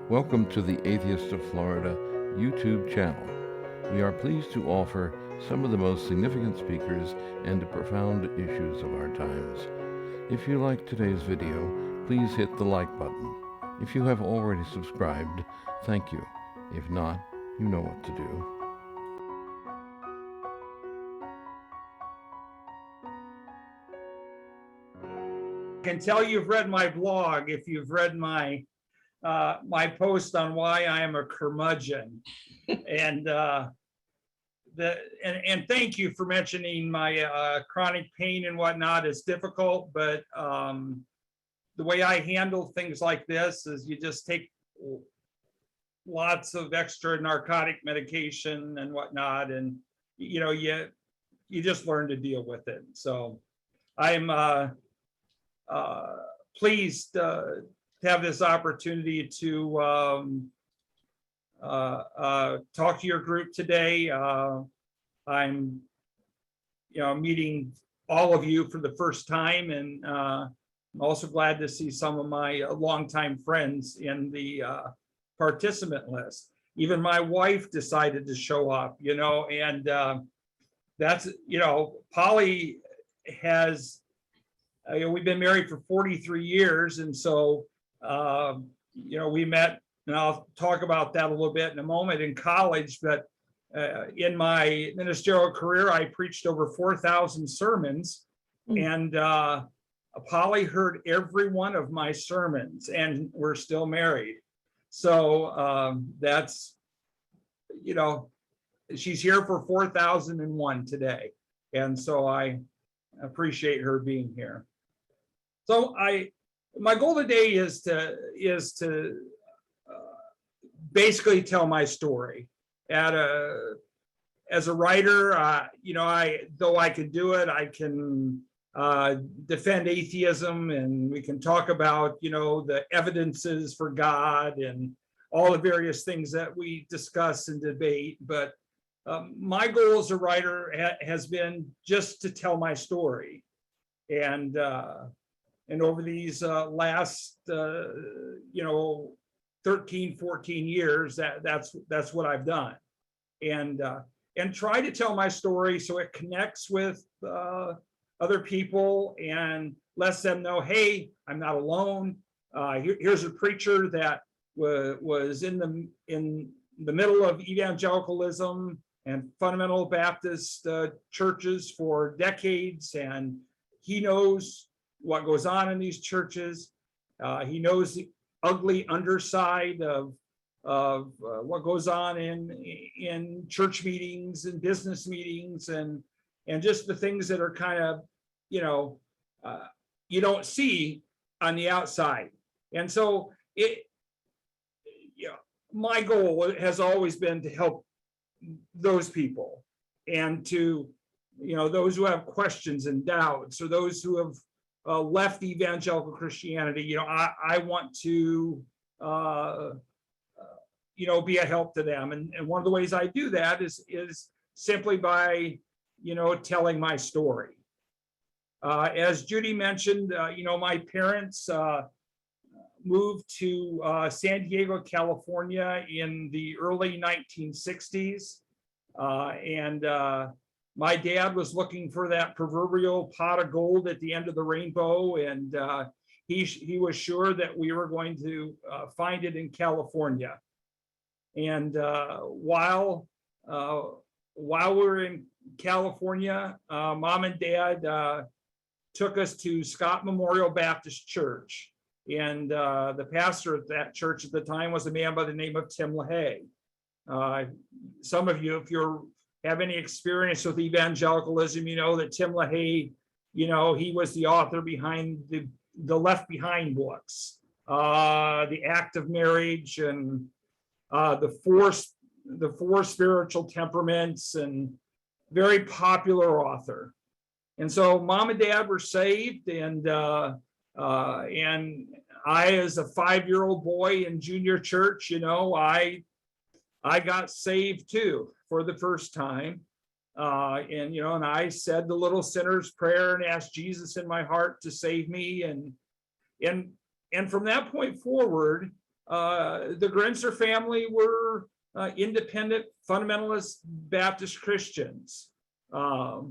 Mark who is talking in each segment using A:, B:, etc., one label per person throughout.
A: Welcome to the Atheists of Florida YouTube channel. We are pleased to offer some of the most significant speakers and profound issues of our times. If you like today's video, please hit the like button. If you have already subscribed, thank you. If not, you know what to do.
B: I can tell you've read my blog if you've read my my post on why I am a curmudgeon, and thank you for mentioning my chronic pain and whatnot. It's difficult, but the way I handle things like this is you just take lots of extra narcotic medication and whatnot, and you just learn to deal with it. So I'm pleased to have this opportunity to talk to your group today. I'm meeting all of you for the first time, and I'm also glad to see some of my longtime friends in the participant list. Even my wife decided to show up, and that's, Polly has, we've been married for 43 years. And so, we met, and I'll talk about that a little bit in a moment, in college. But in my ministerial career, I preached over 4,000 sermons. And Polly heard every one of my sermons, and we're still married. So that's, she's here for 4,001 today. And so I appreciate her being here. So my goal today is to basically tell my story. As a writer, though I could do it, I can defend atheism, and we can talk about the evidences for God and all the various things that we discuss and debate. But my goal as a writer has been just to tell my story. And over these last 13, 14 years, that's what I've done, and try to tell my story so it connects with other people and lets them know, hey, I'm not alone. Here's a preacher that was in the middle of evangelicalism and fundamental Baptist churches for decades, and he knows what goes on in these churches. He knows the ugly underside of what goes on in church meetings and business meetings, and just the things that are kind of, you don't see on the outside. And so my goal has always been to help those people, and to, those who have questions and doubts, or those who have left evangelical Christianity. I want to, be a help to them. And one of the ways I do that is simply by, telling my story. As Judy mentioned, my parents moved to San Diego, California in the early 1960s. And my dad was looking for that proverbial pot of gold at the end of the rainbow. And he was sure that we were going to find it in California. And while we were in California, Mom and Dad took us to Scott Memorial Baptist Church. And the pastor at that church at the time was a man by the name of Tim LaHaye. Some of you, if you have any experience with evangelicalism, you know that Tim LaHaye, he was the author behind the Left Behind books, The Act of Marriage, and the four spiritual temperaments, and very popular author. And so Mom and Dad were saved, and I, as a 5-year-old boy in junior church, I got saved too for the first time. And I said the little sinner's prayer and asked Jesus in my heart to save me. And from that point forward, the Grenzer family were independent fundamentalist Baptist Christians. But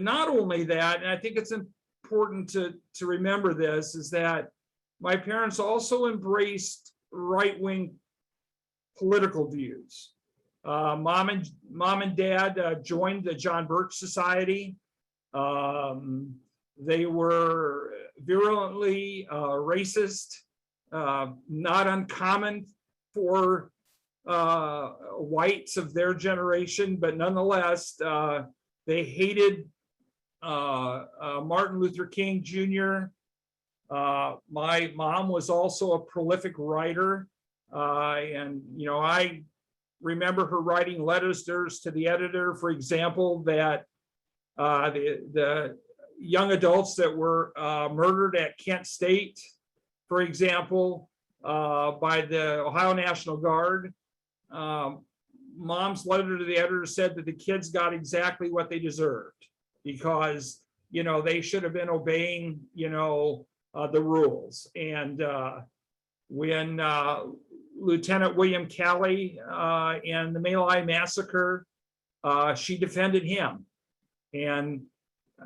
B: not only that, and I think it's important to remember this, is that my parents also embraced right-wing political views. Mom and dad joined the John Birch Society. They were virulently racist, not uncommon for whites of their generation, but nonetheless, they hated Martin Luther King Jr. My mom was also a prolific writer, and I remember her writing letters to the editor, for example, that the young adults that were murdered at Kent State, for example, by the Ohio National Guard. Mom's letter to the editor said that the kids got exactly what they deserved because, they should have been obeying, the rules. And when Lieutenant William Calley and the My Lai massacre, she defended him and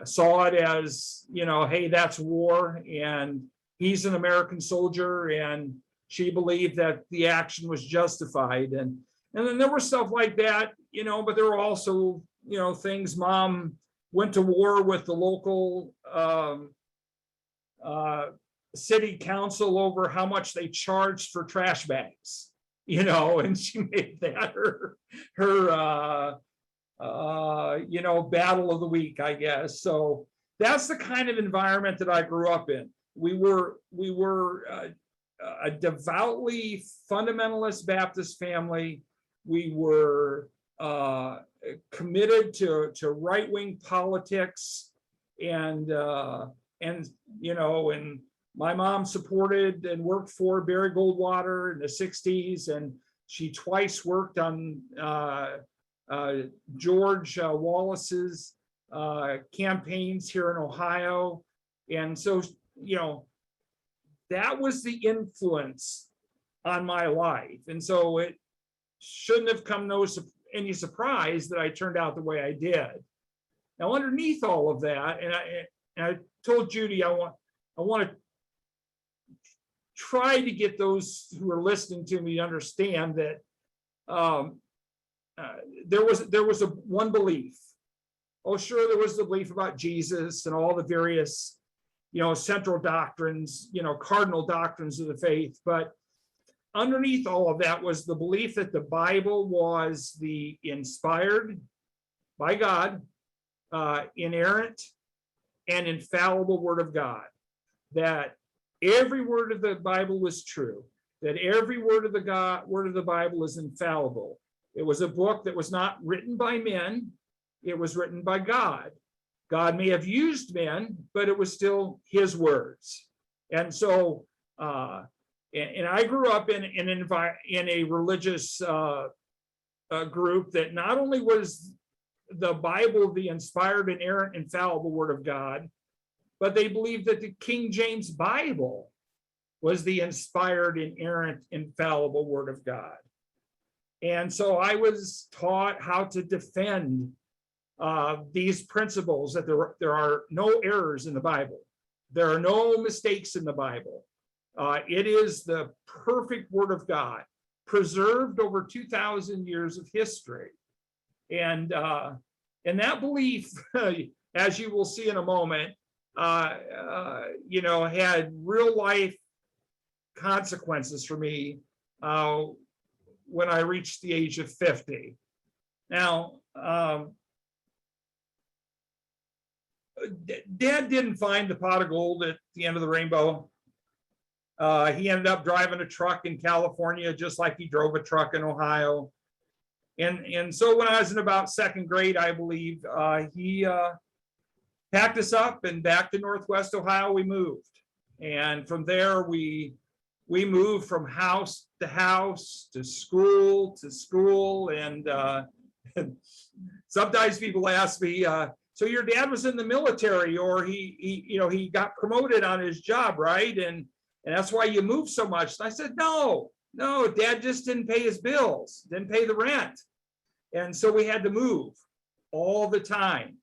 B: saw it as, hey, that's war and he's an American soldier, and she believed that the action was justified. And then there was stuff like that, but there were also, things. Mom went to war with the local city council over how much they charged for trash bags, and she made that her battle of the week, I guess. So that's the kind of environment that I grew up in. We were a devoutly fundamentalist Baptist family. We were committed to right-wing politics, and my mom supported and worked for Barry Goldwater in the 60s, and she twice worked on George Wallace's campaigns here in Ohio. And so, that was the influence on my life. And so it shouldn't have come any surprise that I turned out the way I did. Now, underneath all of that, and I told Judy, I want to try to get those who are listening to me to understand that there was one belief. Oh, sure, there was the belief about Jesus and all the various, central doctrines, cardinal doctrines of the faith. But underneath all of that was the belief that the Bible was the inspired by God, inerrant and infallible Word of God. That every word of the Bible was true. That every word of the Bible is infallible. It was a book that was not written by men. It was written by God. God may have used men, but it was still his words. And so, and I grew up in a religious group that not only was the Bible the inspired, inerrant, infallible Word of God, but they believed that the King James Bible was the inspired, inerrant, infallible Word of God. And so I was taught how to defend these principles, that there are no errors in the Bible. There are no mistakes in the Bible. It is the perfect Word of God, preserved over 2,000 years of history. And that belief, as you will see in a moment, had real life consequences for me when I reached the age of 50. Now, Dad didn't find the pot of gold at the end of the rainbow. He ended up driving a truck in California, just like he drove a truck in Ohio. And so when I was in about second grade, I believe, he packed us up, and back to Northwest Ohio we moved. And from there, we moved from house to house, to school, and sometimes people ask me, so your dad was in the military, or he got promoted on his job, right? And And that's why you move so much. And I said, no, Dad just didn't pay his bills, didn't pay the rent. And so we had to move all the time.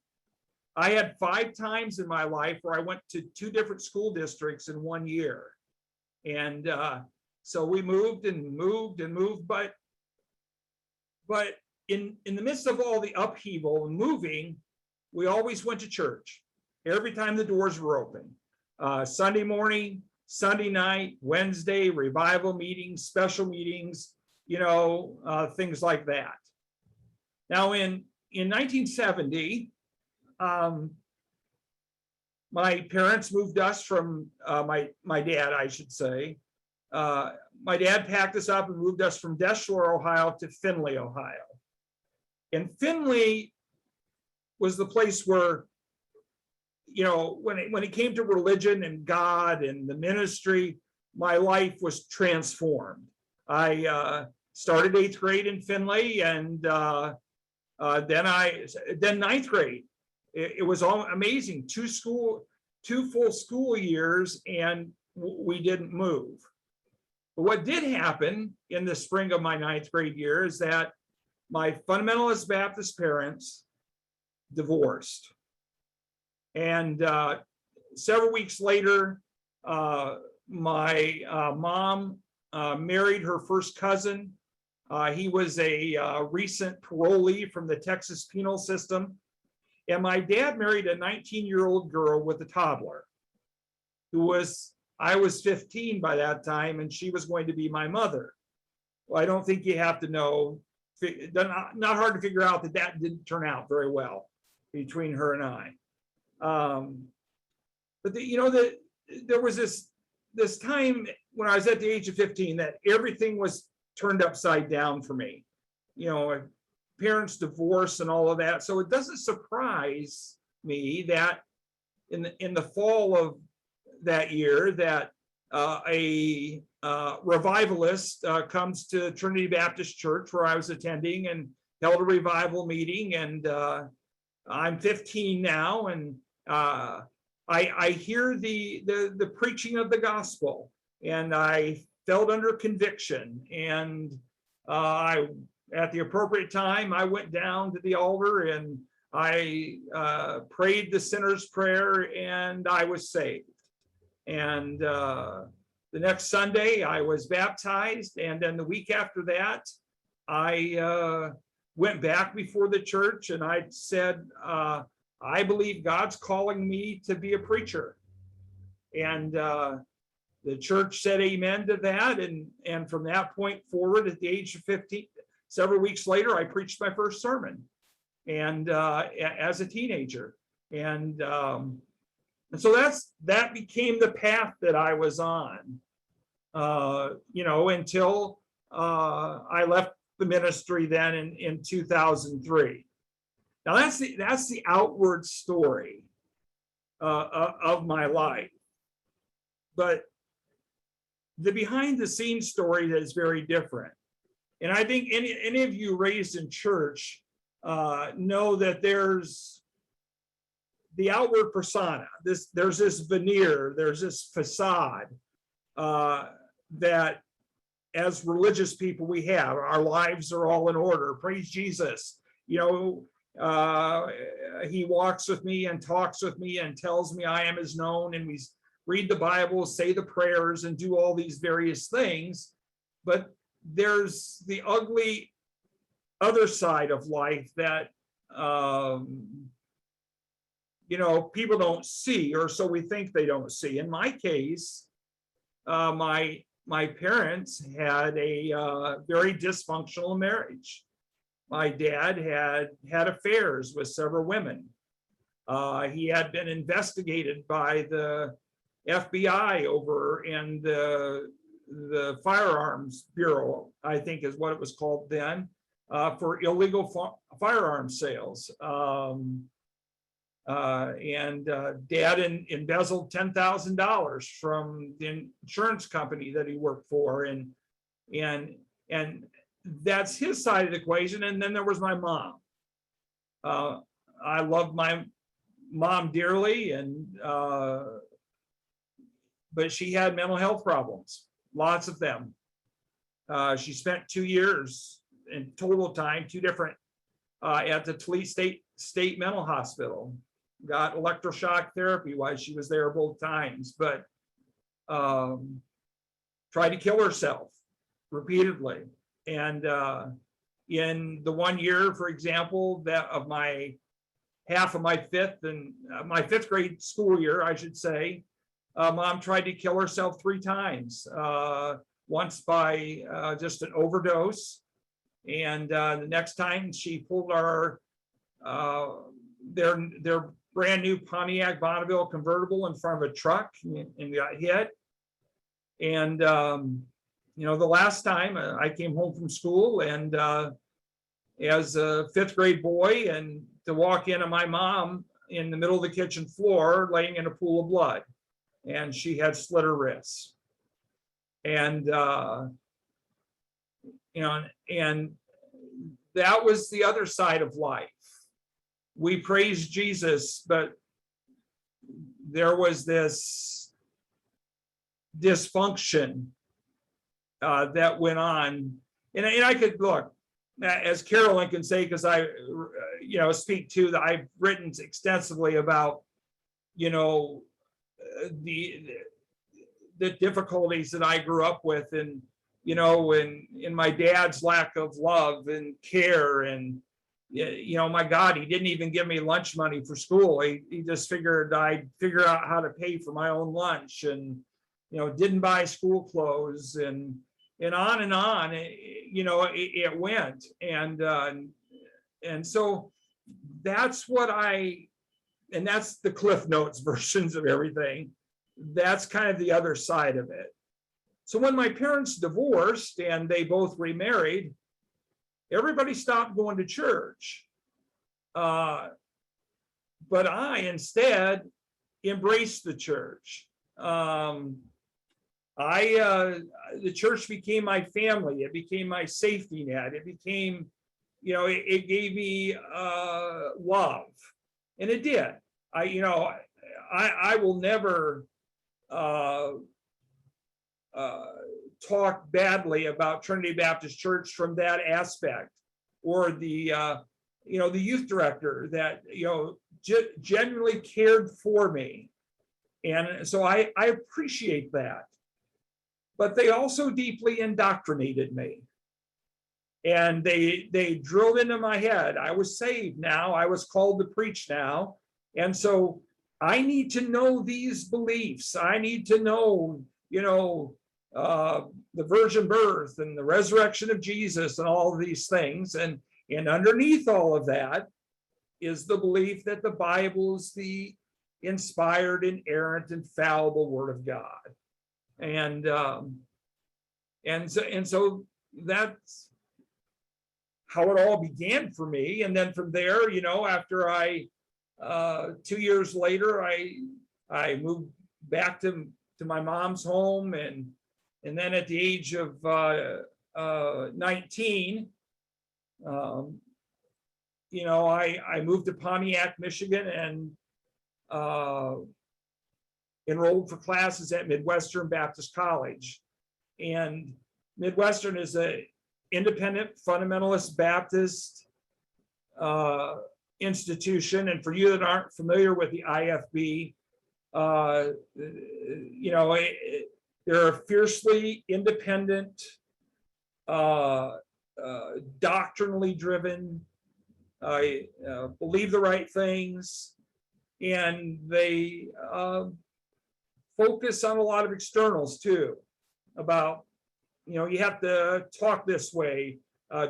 B: I had 5 times in my life where I went to 2 different school districts in 1 year. And so we moved and moved and moved, but in the midst of all the upheaval and moving, we always went to church every time the doors were open. Sunday morning, Sunday night, Wednesday, revival meetings, special meetings, things like that. Now in 1970, my parents moved us from, my dad, I should say. My dad packed us up and moved us from Deschler, Ohio to Findlay, Ohio. And Findlay was the place where, when it came to religion and God and the ministry, my life was transformed. I started 8th grade in Findlay, and then 9th grade. It was all amazing. 2 full school years, and we didn't move. But what did happen in the spring of my 9th grade year is that my fundamentalist Baptist parents divorced. And several weeks later, my mom married her first cousin. He was a recent parolee from the Texas penal system. And my dad married a 19-year-old girl with a toddler I was 15 by that time, and she was going to be my mother. Well, I don't think you have to know, not hard to figure out that didn't turn out very well between her and I. But there was this time when I was at the age of 15 that everything was turned upside down for me. Parents' divorce and all of that. So it doesn't surprise me that in the fall of that year that a revivalist comes to Trinity Baptist Church where I was attending and held a revival meeting. And I'm 15 now, and I hear the preaching of the gospel, and I felt under conviction. And at the appropriate time, I went down to the altar and I prayed the sinner's prayer, and I was saved. And the next Sunday, I was baptized. And then the week after that, I went back before the church and I said, I believe God's calling me to be a preacher. And the church said amen to that. And from that point forward, at the age of 15, several weeks later, I preached my first sermon, and as a teenager. And so that became the path that I was on, until I left the ministry then in 2003. Now that's the outward story of my life, but the behind the scenes story that is very different. And I think any of you raised in church know that there's the outward persona. There's this veneer, there's this facade that as religious people we have. Our lives are all in order. Praise Jesus. He walks with me and talks with me and tells me I am his known, and we read the Bible, say the prayers, and do all these various things. But there's the ugly other side of life that people don't see, or so we think they don't see. In my case, my parents had a very dysfunctional marriage. My dad had affairs with several women. He had been investigated by the FBI over in the Firearms Bureau, I think is what it was called then, for illegal firearms sales. And Dad embezzled $10,000 from the insurance company that he worked for, and that's his side of the equation. And then there was my mom. I love my mom dearly, but she had mental health problems, lots of them. She spent 2 years in total time, two different, at the Toledo State Mental Hospital. Got electroshock therapy while she was there both times, but tried to kill herself repeatedly. And in the 1 year, for example, that of my half of my fifth grade school year, I should say, Mom tried to kill herself 3 times. Once by just an overdose, and the next time she pulled their brand new Pontiac Bonneville convertible in front of a truck and got hit. And the last time I came home from school, and as a 5th grade boy, and to walk into my mom in the middle of the kitchen floor laying in a pool of blood, and she had slit her wrists. And and that was the other side of life. We praised Jesus, but there was this dysfunction that went on. And I could look, as Carolyn can say, because I speak to that, I've written extensively about the difficulties that I grew up with, and in my dad's lack of love and care, and my God, he didn't even give me lunch money for school. He just figured I'd figure out how to pay for my own lunch, and didn't buy school clothes, and on and on. It went, and so that's and that's the Cliff Notes versions of everything. That's kind of the other side of it. So when my parents divorced and they both remarried, everybody stopped going to church. But I instead embraced the church. The church became my family. It became my safety net. It became, it gave me love, and it did. I will never talk badly about Trinity Baptist Church from that aspect, or the youth director that genuinely cared for me, and so I appreciate that. But they also deeply indoctrinated me, and they drilled into my head. I was saved now. I was called to preach now, and so I need to know these beliefs. I need to know, the virgin birth and the resurrection of Jesus and all of these things. And underneath all of that is the belief that the Bible is the inspired, inerrant, infallible Word of God. And so that's how it all began for me. And then from there, after 2 years later, I moved back to my mom's home, and then at the age of 19, I moved to Pontiac, Michigan, and enrolled for classes at Midwestern Baptist College. And Midwestern is an independent fundamentalist Baptist institution. And for you that aren't familiar with the IFB, they're a fiercely independent, doctrinally driven, believe the right things, and they focus on a lot of externals too, about you have to talk this way,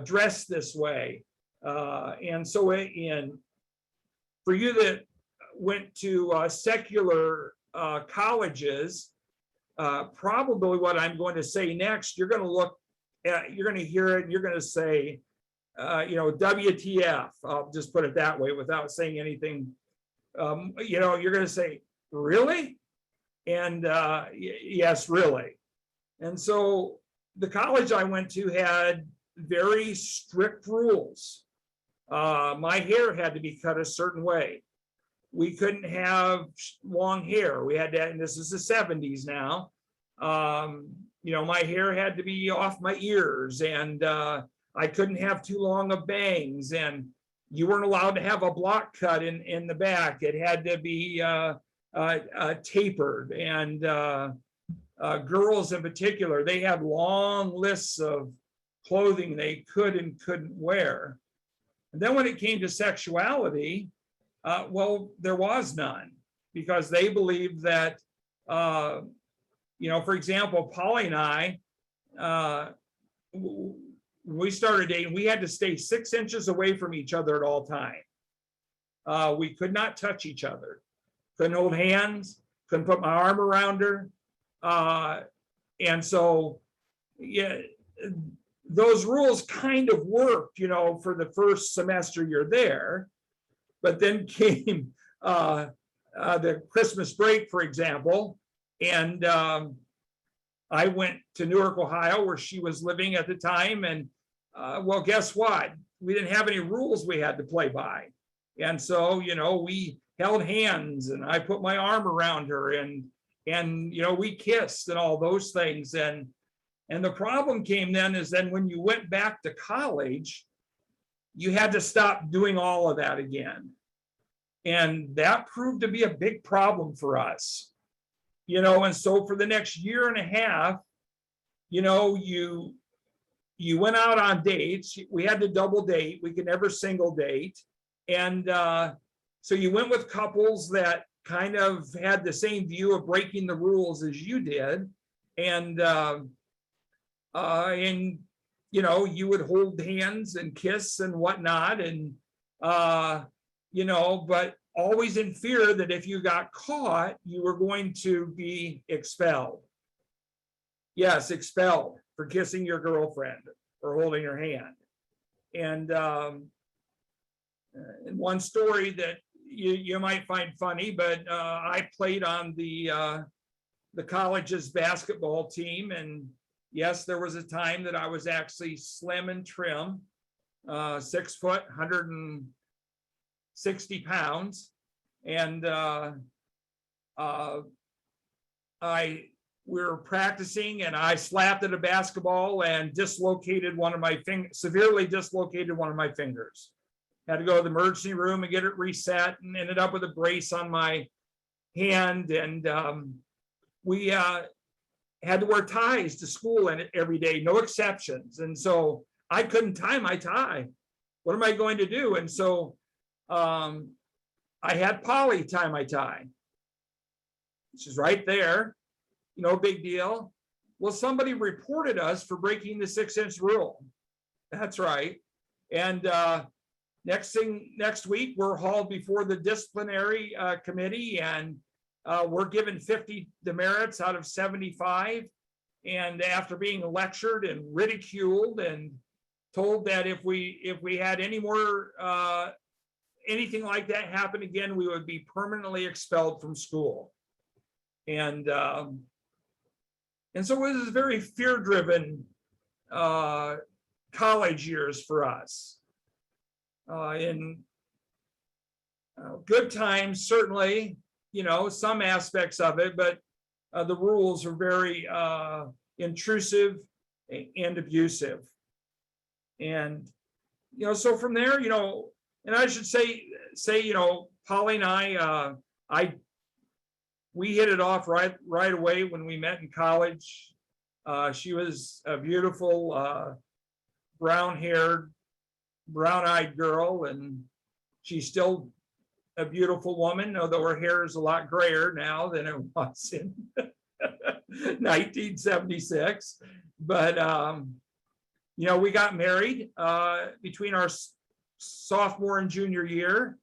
B: dress this way, and so for you that went to secular colleges, probably what I'm going to say next, you're going to look at, you're going to hear it, and you're going to say, WTF. I'll just put it that way without saying anything. You're going to say, really? And yes, really. And so the college I went to had very strict rules. My hair had to be cut a certain way. we couldn't have long hair. We had to, and this is the 70s now. My hair had to be off my ears, and I couldn't have too long of bangs, and you weren't allowed to have a block cut in the back. It had to be tapered. And girls in particular, they had long lists of clothing they could and couldn't wear. And then when it came to sexuality, there was none, because they believed that, for example, Polly and I, we started dating, we had to stay 6 inches away from each other at all times. We could not touch each other, couldn't hold hands, couldn't put my arm around her. And so, yeah, those rules kind of worked, for the first semester you're there. But then came the Christmas break, for example, and I went to Newark, Ohio, where she was living at the time. And guess what? We didn't have any rules we had to play by. And so, we held hands, and I put my arm around her, and we kissed and all those things. And the problem came then is then when you went back to college, you had to stop doing all of that again. And that proved to be a big problem for us. And so for the next year and a half, you went out on dates. We had to double date. We could never single date. And so you went with couples that kind of had the same view of breaking the rules as you did. And you would hold hands and kiss and whatnot. And, but always in fear that if you got caught, you were going to be expelled. Yes, expelled for kissing your girlfriend or holding her hand. And one story that you might find funny, but I played on the college's basketball team. And yes, there was a time that I was actually slim and trim, 6 foot, 160 pounds. And we were practicing, and I slapped at a basketball and dislocated one of my fingers, severely dislocated one of my fingers. Had to go to the emergency room and get it reset, and ended up with a brace on my hand. And we had to wear ties to school every day, no exceptions. And so I couldn't tie my tie. What am I going to do? And so I had Polly tie my tie. She's right there, no big deal. Well, somebody reported us for breaking the 6-inch rule. That's right. And next week, we're hauled before the disciplinary committee, and we're given 50 demerits out of 75. And after being lectured and ridiculed and told that if we had any more anything like that happen again, we would be permanently expelled from school. And so it was very fear-driven college years for us. In good times, certainly, some aspects of it, but the rules are very intrusive and abusive. And, so from there, and I should say, Polly and I we hit it off right away when we met in college. She was a beautiful brown-haired, brown-eyed girl, and she's still a beautiful woman, although her hair is a lot grayer now than it was in 1976. But we got married between our sophomore and junior year,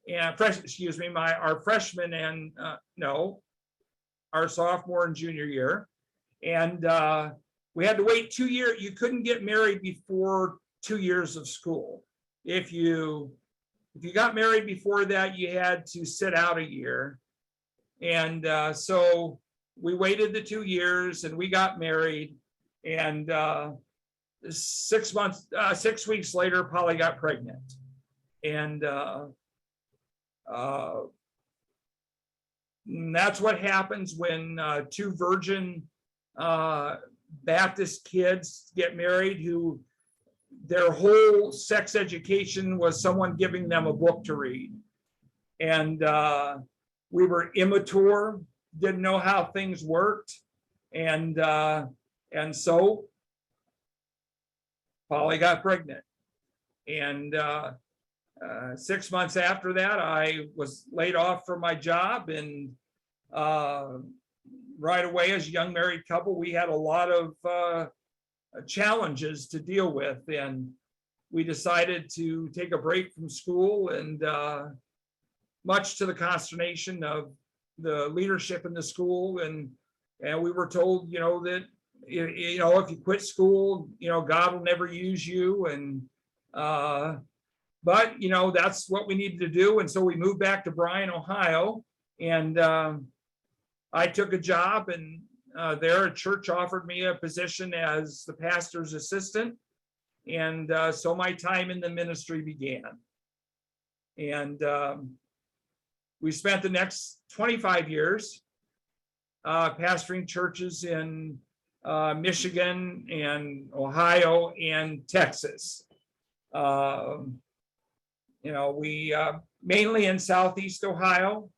B: and our freshman and our sophomore and junior year. And we had to wait 2 years. You couldn't get married before 2 years of school. If you got married before that, you had to sit out a year. And so we waited the 2 years, and we got married. And 6 weeks later, Polly got pregnant. And And that's what happens when two virgin Baptist kids get married who their whole sex education was someone giving them a book to read. And we were immature, didn't know how things worked. And so Polly got pregnant. And 6 months after that, I was laid off from my job. And right away, as a young married couple, we had a lot of challenges to deal with. And we decided to take a break from school, and much to the consternation of the leadership in the school. And we were told, that, if you quit school, God will never use you. And, but, that's what we needed to do. And so we moved back to Bryan, Ohio, and I took a job, and there a church offered me a position as the pastor's assistant. And so my time in the ministry began. And we spent the next 25 years pastoring churches in Michigan and Ohio and Texas. We mainly in Southeast Ohio,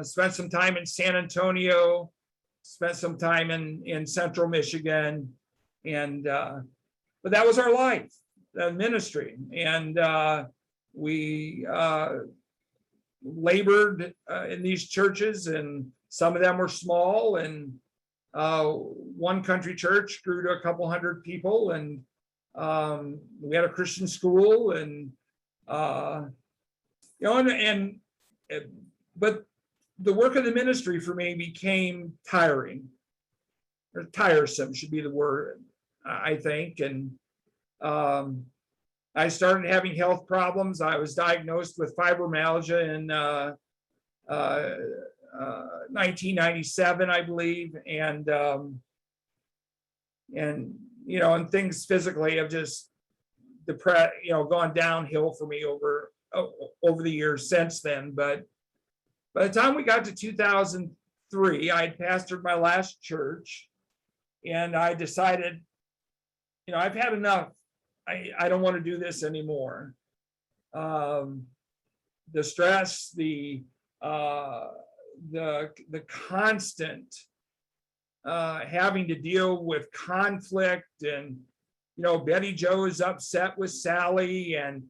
B: spent some time in San Antonio, spent some time in Central Michigan, and but that was our life, the ministry. And we labored in these churches, and some of them were small, and one country church grew to a couple hundred people, and we had a Christian school, and but the work of the ministry for me became tiring, or tiresome should be the word, I think. And I started having health problems. I was diagnosed with fibromyalgia in 1997, I believe. And things physically have just gone downhill for me over the years since then. But by the time we got to 2003, I had pastored my last church, and I decided, I've had enough. I don't want to do this anymore. The stress, the constant having to deal with conflict, and Betty Jo is upset with Sally, and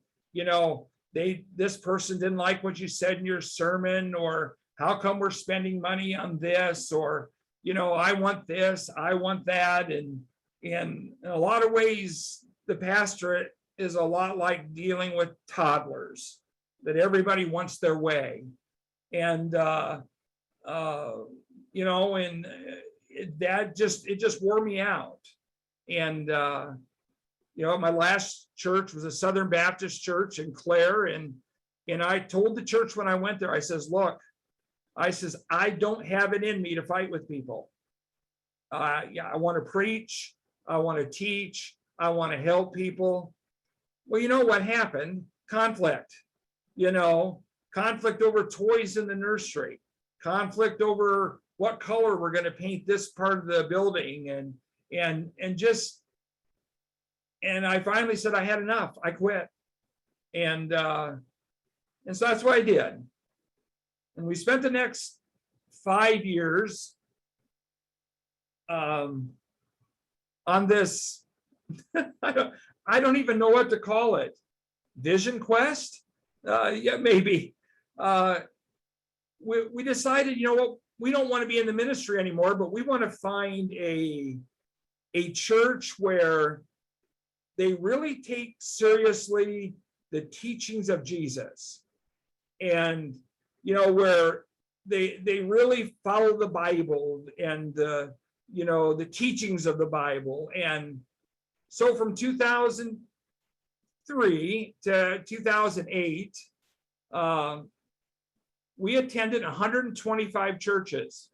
B: this person didn't like what you said in your sermon, or how come we're spending money on this, or I want this, I want that. And in a lot of ways, the pastorate is a lot like dealing with toddlers, that everybody wants their way. And it just wore me out. And my last church was a Southern Baptist church in Clare, and I told the church when I went there, I says, look, I don't have it in me to fight with people. I want to preach, I want to teach, I want to help people. Well, you know what happened? Conflict. Conflict over toys in the nursery, conflict over what color we're going to paint this part of the building, and I finally said I had enough. I quit. And so that's what I did. And we spent the next 5 years on this, I don't even know what to call it. Vision quest? Yeah, maybe. We decided, we don't want to be in the ministry anymore, but we want to find a church where they really take seriously the teachings of Jesus, and where they really follow the Bible and the teachings of the Bible. And so from 2003 to 2008, we attended 125 churches.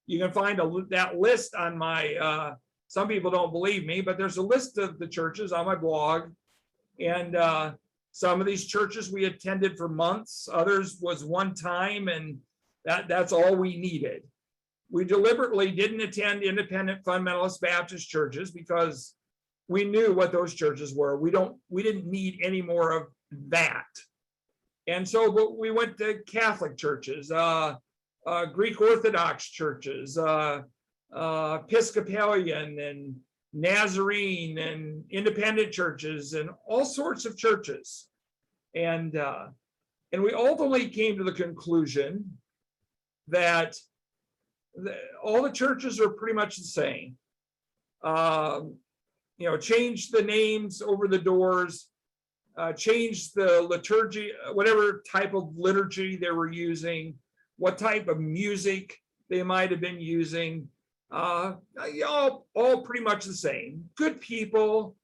B: You can find that list on my, some people don't believe me, but there's a list of the churches on my blog. And some of these churches we attended for months, others was one time. And That's all we needed. We deliberately didn't attend independent fundamentalist Baptist churches because we knew what those churches were. We didn't need any more of that. And so, but we went to Catholic churches, Greek Orthodox churches, Episcopalian and Nazarene and independent churches and all sorts of churches. And we ultimately came to the conclusion that all the churches are pretty much the same. Change the names over the doors, change the liturgy, whatever type of liturgy they were using, what type of music they might have been using, all pretty much the same. Good people,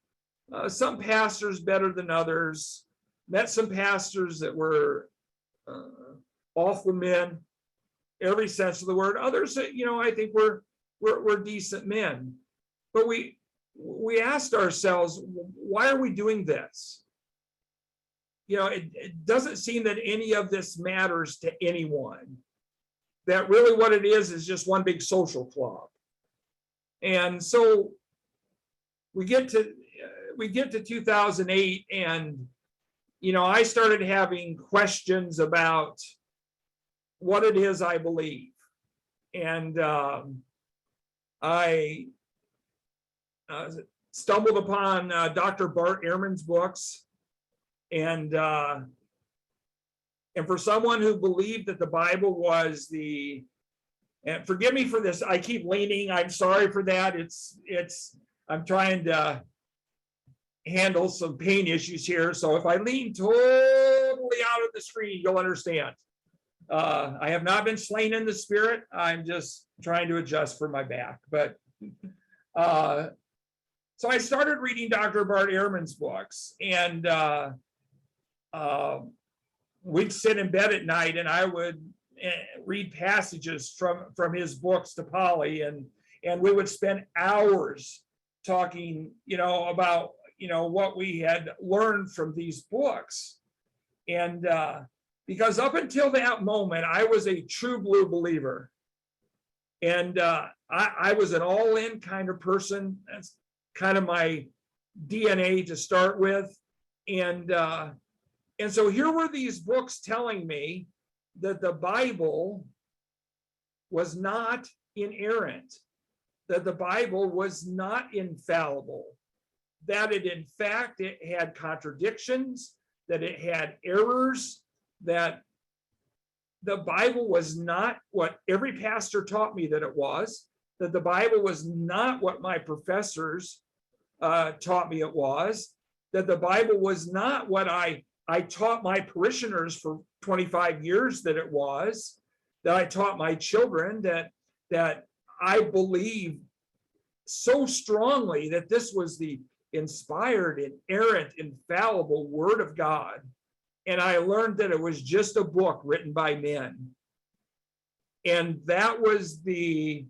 B: some pastors better than others. Met some pastors that were awful men, every sense of the word. Others that, I think were decent men. But we asked ourselves, why are we doing this? It doesn't seem that any of this matters to anyone. That really what it is just one big social club. And so we get to 2008, and I started having questions about what it is I believe. And I stumbled upon Dr. Bart Ehrman's books. And for someone who believed that the Bible was and forgive me for this, I keep leaning, I'm sorry for that. I'm trying to handle some pain issues here. So if I lean totally out of the screen, you'll understand. I have not been slain in the spirit. I'm just trying to adjust for my back. But so I started reading Dr. Bart Ehrman's books, and we'd sit in bed at night and I would read passages from his books to Polly, and we would spend hours talking, about, what we had learned from these books. And because up until that moment, I was a true blue believer. And I was an all-in kind of person. That's kind of my DNA to start with. And so here were these books telling me that the Bible was not inerrant, that the Bible was not infallible, that it had contradictions, that it had errors, that the Bible was not what every pastor taught me that it was, that the Bible was not what my professors taught me it was, that the Bible was not what I taught my parishioners for 25 years that it was, that I taught my children, that I believe so strongly that this was the inspired, inerrant, infallible Word of God. And I learned that it was just a book written by men. And that was the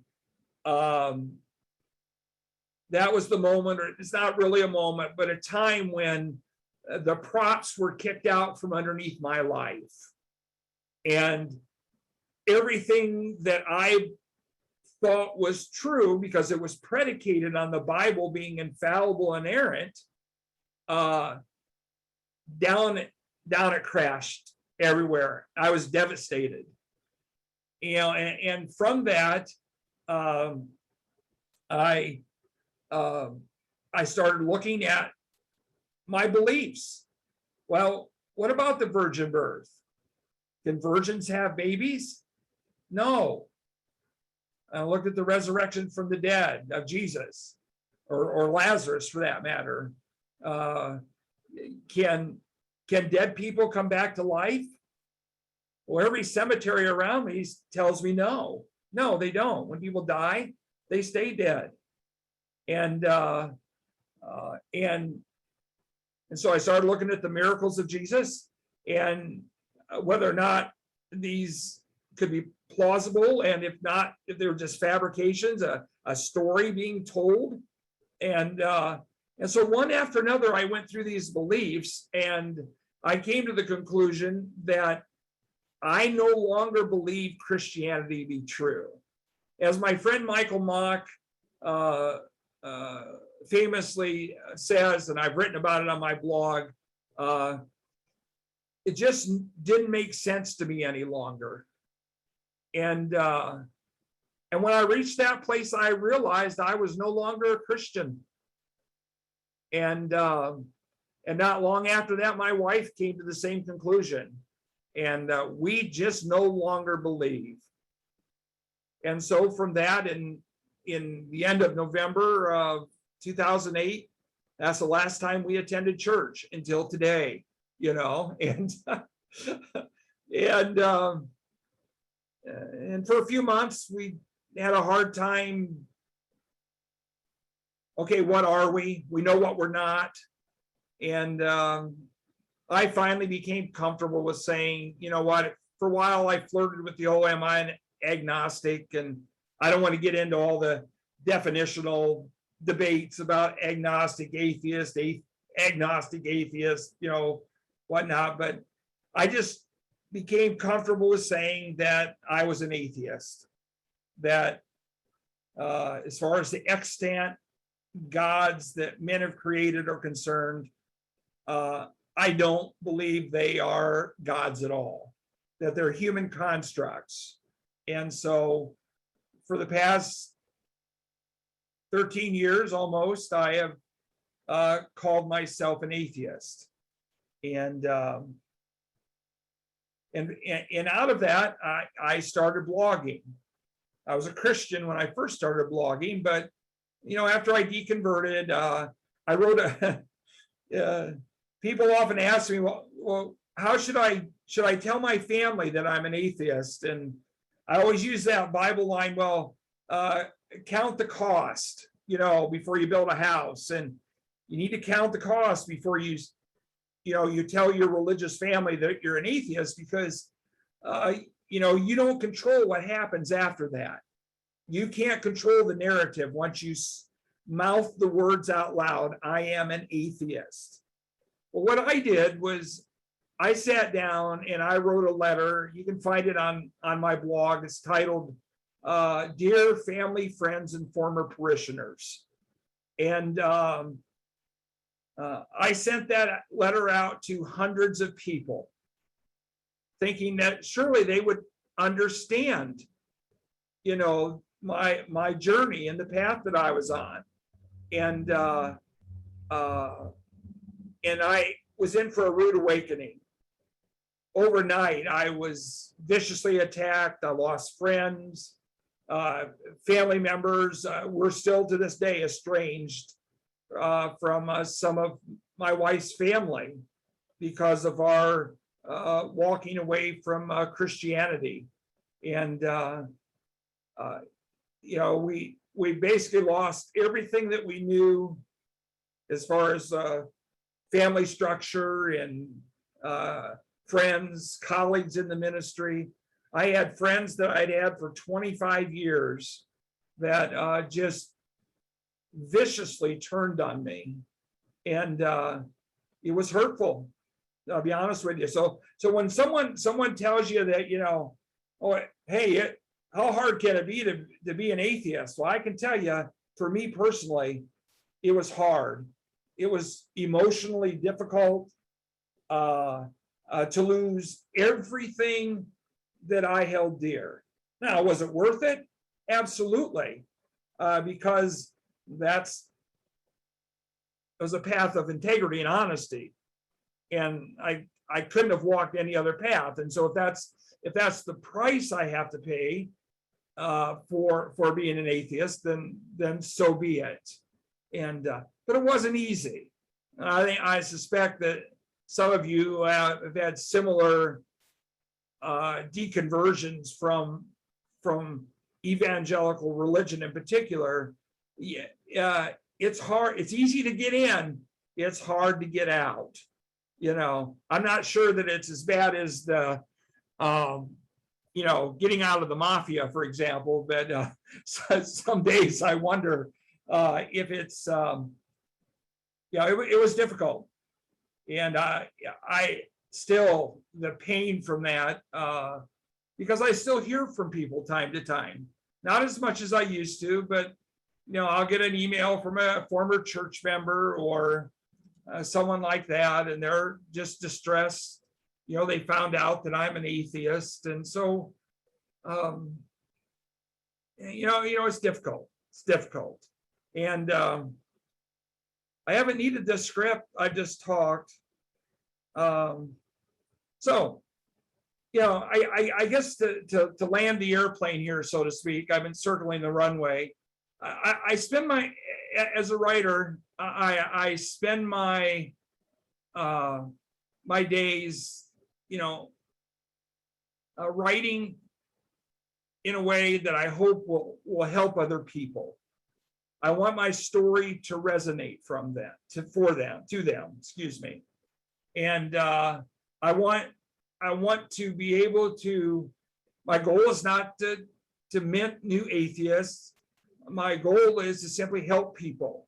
B: moment, or it's not really a moment, but a time when the props were kicked out from underneath my life. And everything that I thought was true, because it was predicated on the Bible being infallible and inerrant, down it crashed everywhere. I was devastated. And from that, I started looking at my beliefs. Well, what about the virgin birth? Can virgins have babies? No. I looked at the resurrection from the dead of Jesus, or Lazarus for that matter. Can dead people come back to life? Well, every cemetery around me tells me no. No, they don't. When people die, they stay dead. And so I started looking at the miracles of Jesus and whether or not these could be plausible, and if not, if they were just fabrications, a story being told. And so one after another, I went through these beliefs, and I came to the conclusion that I no longer believe Christianity to be true. As my friend Michael Mock famously says, and I've written about it on my blog, it just didn't make sense to me any longer. And when I reached that place, I realized I was no longer a Christian. And not long after that, my wife came to the same conclusion. And we just no longer believe. And so from that, in the end of November of 2008, that's the last time we attended church until today, you know, and and for a few months we had a hard time. Okay, what are we? We know what we're not. And I finally became comfortable with saying, you know what, for a while I flirted with the whole, am I an agnostic? And I don't want to get into all the definitional debates about agnostic, atheist, agnostic, atheist, you know, whatnot. But I just became comfortable with saying that I was an atheist, that as far as the extant gods that men have created are concerned, I don't believe they are gods at all, that they're human constructs. And so for the past 13 years almost, I have called myself an atheist. And out of that, I started blogging. I was a Christian when I first started blogging, but you know, after I deconverted, I wrote people often ask me, well, how should I tell my family that I'm an atheist? And I always use that Bible line, well, count the cost, you know, before you build a house. And you need to count the cost before you tell your religious family that you're an atheist, because, you know, you don't control what happens after that. You can't control the narrative once you mouth the words out loud, I am an atheist. Well, what I did was I sat down and I wrote a letter. You can find it on my blog. It's titled, Dear Family, Friends, and Former Parishioners. And I sent that letter out to hundreds of people, thinking that surely they would understand, you know, my journey and the path that I was on. And I was in for a rude awakening. Overnight, I was viciously attacked. I lost friends, family members. We're still to this day estranged from some of my wife's family because of our walking away from Christianity. And you know, we basically lost everything that we knew as far as family structure and friends, colleagues in the ministry. I had friends that I'd had for 25 years that just viciously turned on me. And it was hurtful, I'll be honest with you. So when someone tells you that, you know, oh, hey, how hard can it be to be an atheist? Well, I can tell you, for me personally, it was hard. It was emotionally difficult to lose everything that I held dear. Now, was it worth it? Absolutely, because it was a path of integrity and honesty, and I couldn't have walked any other path. And so if that's the price I have to pay for being an atheist, then so be it. And but it wasn't easy. I suspect that some of you have had similar deconversions from evangelical religion in particular. It's hard. It's easy to get in. It's hard to get out. You know, I'm not sure that it's as bad as the you know, getting out of the mafia, for example. But some days I wonder if it's it was difficult. And still the pain from that, because I still hear from people time to time, not as much as I used to, but I'll get an email from a former church member or someone like that, and they're just distressed. They found out that I'm an atheist, and so it's difficult. It's difficult, and I haven't needed this script. I just talked. So, I guess to land the airplane here, so to speak, I've been circling the runway. I spend as a writer, I spend my days, writing in a way that I hope will help other people. I want my story to resonate to them, excuse me. And I want to be able to, my goal is not to mint new atheists. My goal is to simply help people.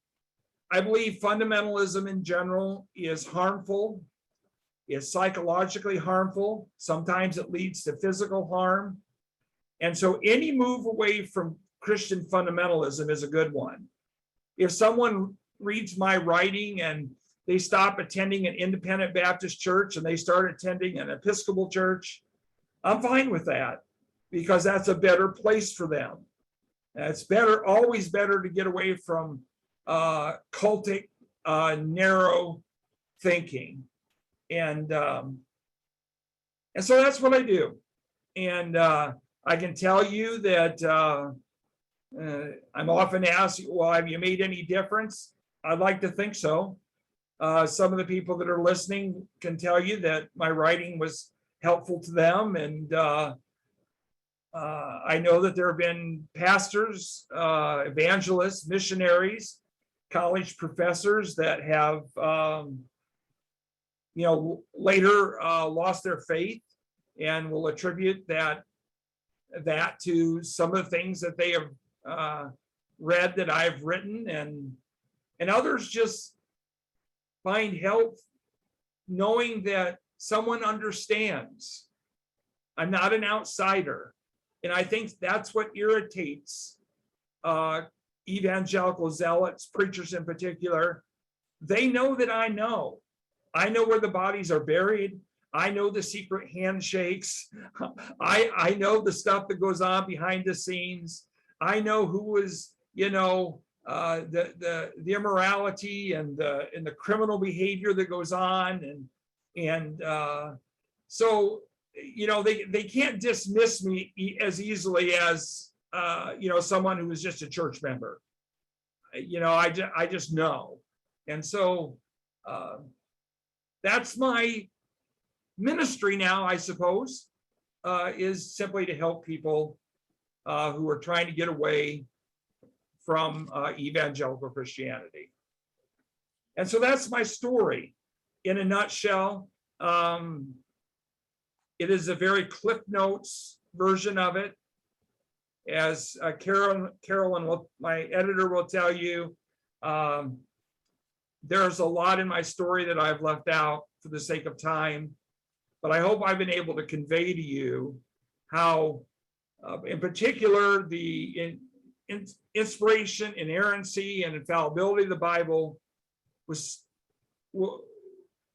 B: I believe fundamentalism in general is harmful, is psychologically harmful. Sometimes it leads to physical harm. And so any move away from Christian fundamentalism is a good one. If someone reads my writing and they stop attending an independent Baptist church and they start attending an Episcopal church, I'm fine with that, because that's a better place for them. It's always better to get away from cultic, narrow thinking. And so that's what I do. And I can tell you that I'm often asked, well, have you made any difference? I'd like to think so. Some of the people that are listening can tell you that my writing was helpful to them. And I know that there have been pastors, evangelists, missionaries, college professors that have, later lost their faith and will attribute that to some of the things that they have read that I've written, and others just find help knowing that someone understands. I'm not an outsider. And I think that's what irritates evangelical zealots, preachers in particular. They know that I know. I know where the bodies are buried. I know the secret handshakes. I know the stuff that goes on behind the scenes. I know who was, the immorality and the criminal behavior that goes on, and so they can't dismiss me as easily as someone who was just a church member. I just know, and so that's my ministry now, I suppose, is simply to help people who are trying to get away from evangelical Christianity. And so that's my story in a nutshell. It is a very Cliff Notes version of it. As Carolyn, my editor, will tell you, there's a lot in my story that I've left out for the sake of time, but I hope I've been able to convey to you how, in particular, the inspiration, inerrancy, and infallibility of the Bible was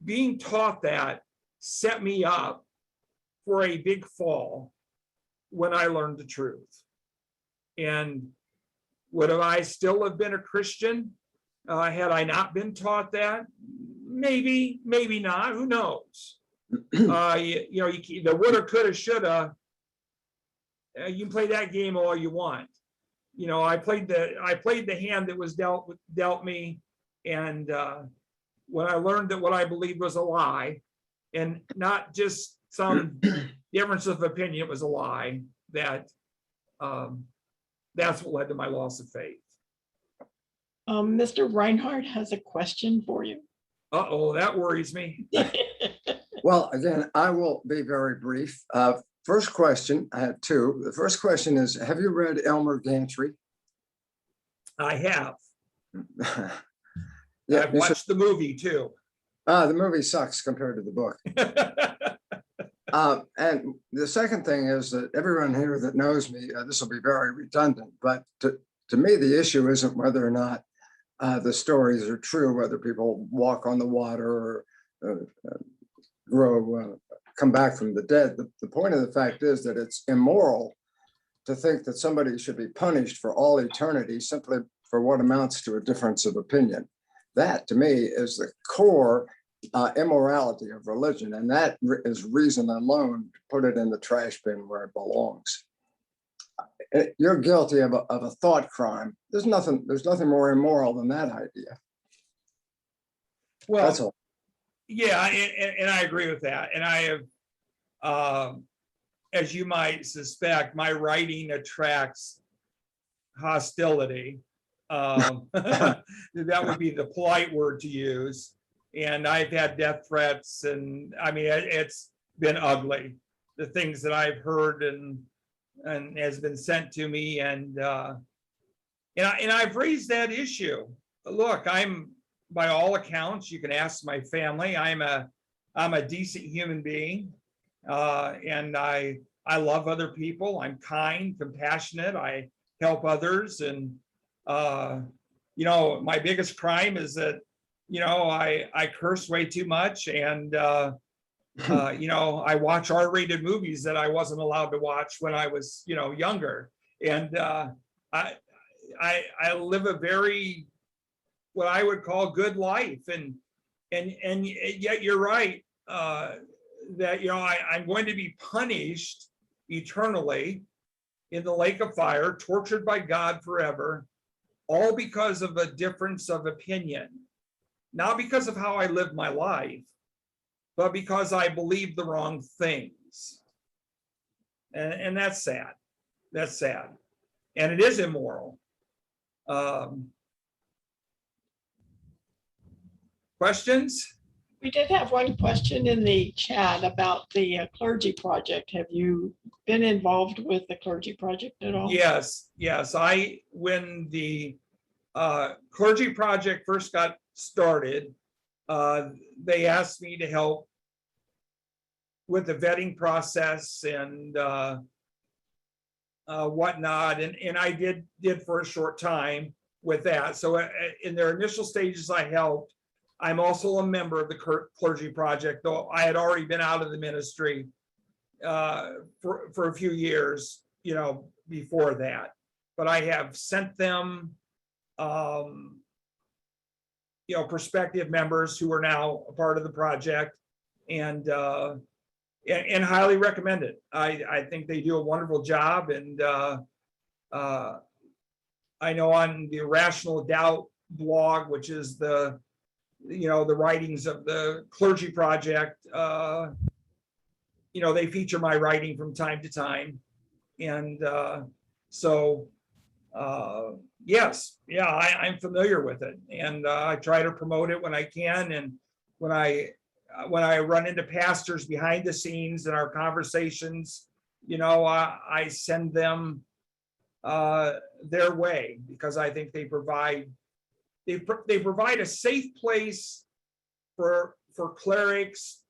B: being taught that set me up for a big fall when I learned the truth. And would I still have been a Christian had I not been taught that? Maybe, maybe not. Who knows? The woulda, coulda, shoulda. You can play that game all you want. I played the hand that was dealt me, and when I learned that what I believed was a lie, and not just some difference of opinion, it was a lie, that's what led to my loss of faith.
C: Mr. Reinhardt has a question for you.
B: Uh-oh, that worries me.
D: Well, again, I will be very brief. First question, I had two. The first question is, have you read Elmer Gantry?
B: I have.
D: Yeah,
B: I've watched the movie too.
D: The movie sucks compared to the book. And the second thing is that everyone here that knows me, this will be very redundant, but to me, the issue isn't whether or not the stories are true, whether people walk on the water or come back from the dead. The point of the fact is that it's immoral to think that somebody should be punished for all eternity simply for what amounts to a difference of opinion. That, to me, is the core immorality of religion, and that is reason alone to put it in the trash bin where it belongs. You're guilty of a thought crime. There's nothing more immoral than that idea.
B: Well,
D: that's all.
B: Yeah, and I agree with that. And I have, as you might suspect, my writing attracts hostility. That would be the polite word to use. And I've had death threats, and I mean, it's been ugly, the things that I've heard and has been sent to me. And I've raised that issue. Look, I'm, by all accounts, you can ask my family, I'm a decent human being, and I love other people. I'm kind, compassionate. I help others, and you know, my biggest crime is that, you know, I curse way too much, and you know, I watch R-rated movies that I wasn't allowed to watch when I was, you know, younger, and I live a very, what I would call, good life, and yet you're right, that, you know, I'm going to be punished eternally in the lake of fire, tortured by God forever, all because of a difference of opinion. Not because of how I live my life, but because I believe the wrong things. And that's sad. That's sad. And it is immoral. Questions?
C: We did have one question in the chat about the clergy project. Have you been involved with the clergy project at all?
B: Yes. When the clergy project first got started, they asked me to help with the vetting process and whatnot, and I did for a short time with that. So in their initial stages, I helped. I'm also a member of the clergy project, though I had already been out of the ministry for a few years, you know, before that. But I have sent them you know, prospective members who are now a part of the project, and highly recommend it. I think they do a wonderful job, and I know on the Rational Doubt blog, which is the, you know, the writings of the clergy project, you know, they feature my writing from time to time, and so yes, yeah, I'm familiar with it, and I try to promote it when I can. And when I run into pastors behind the scenes in our conversations, you know, I send them their way, because I think they provide a safe place for clerics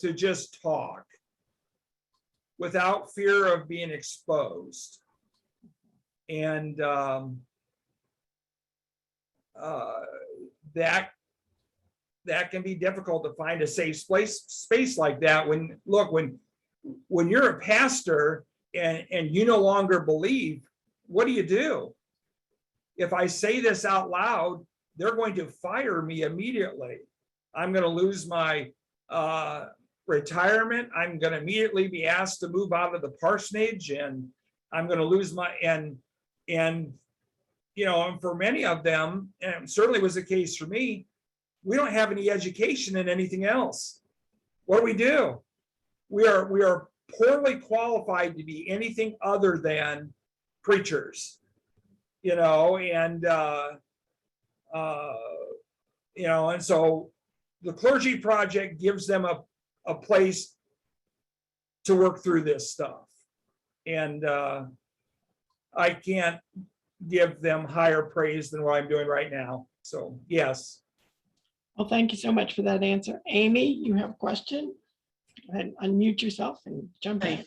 B: to just talk without fear of being exposed. And that can be difficult to find a safe space like that. When you're a pastor and you no longer believe, what do? If I say this out loud, they're going to fire me immediately. I'm going to lose my retirement. I'm going to immediately be asked to move out of the parsonage, and I'm going to lose my, and you know, and for many of them, and it certainly was the case for me, we don't have any education in anything else. What do? We are poorly qualified to be anything other than preachers, you know, and you know, and so the clergy project gives them a place to work through this stuff. And I can't give them higher praise than what I'm doing right now. So yes.
C: Well, thank you so much for that answer. Amy, you have a question? Go ahead and unmute yourself and jump in.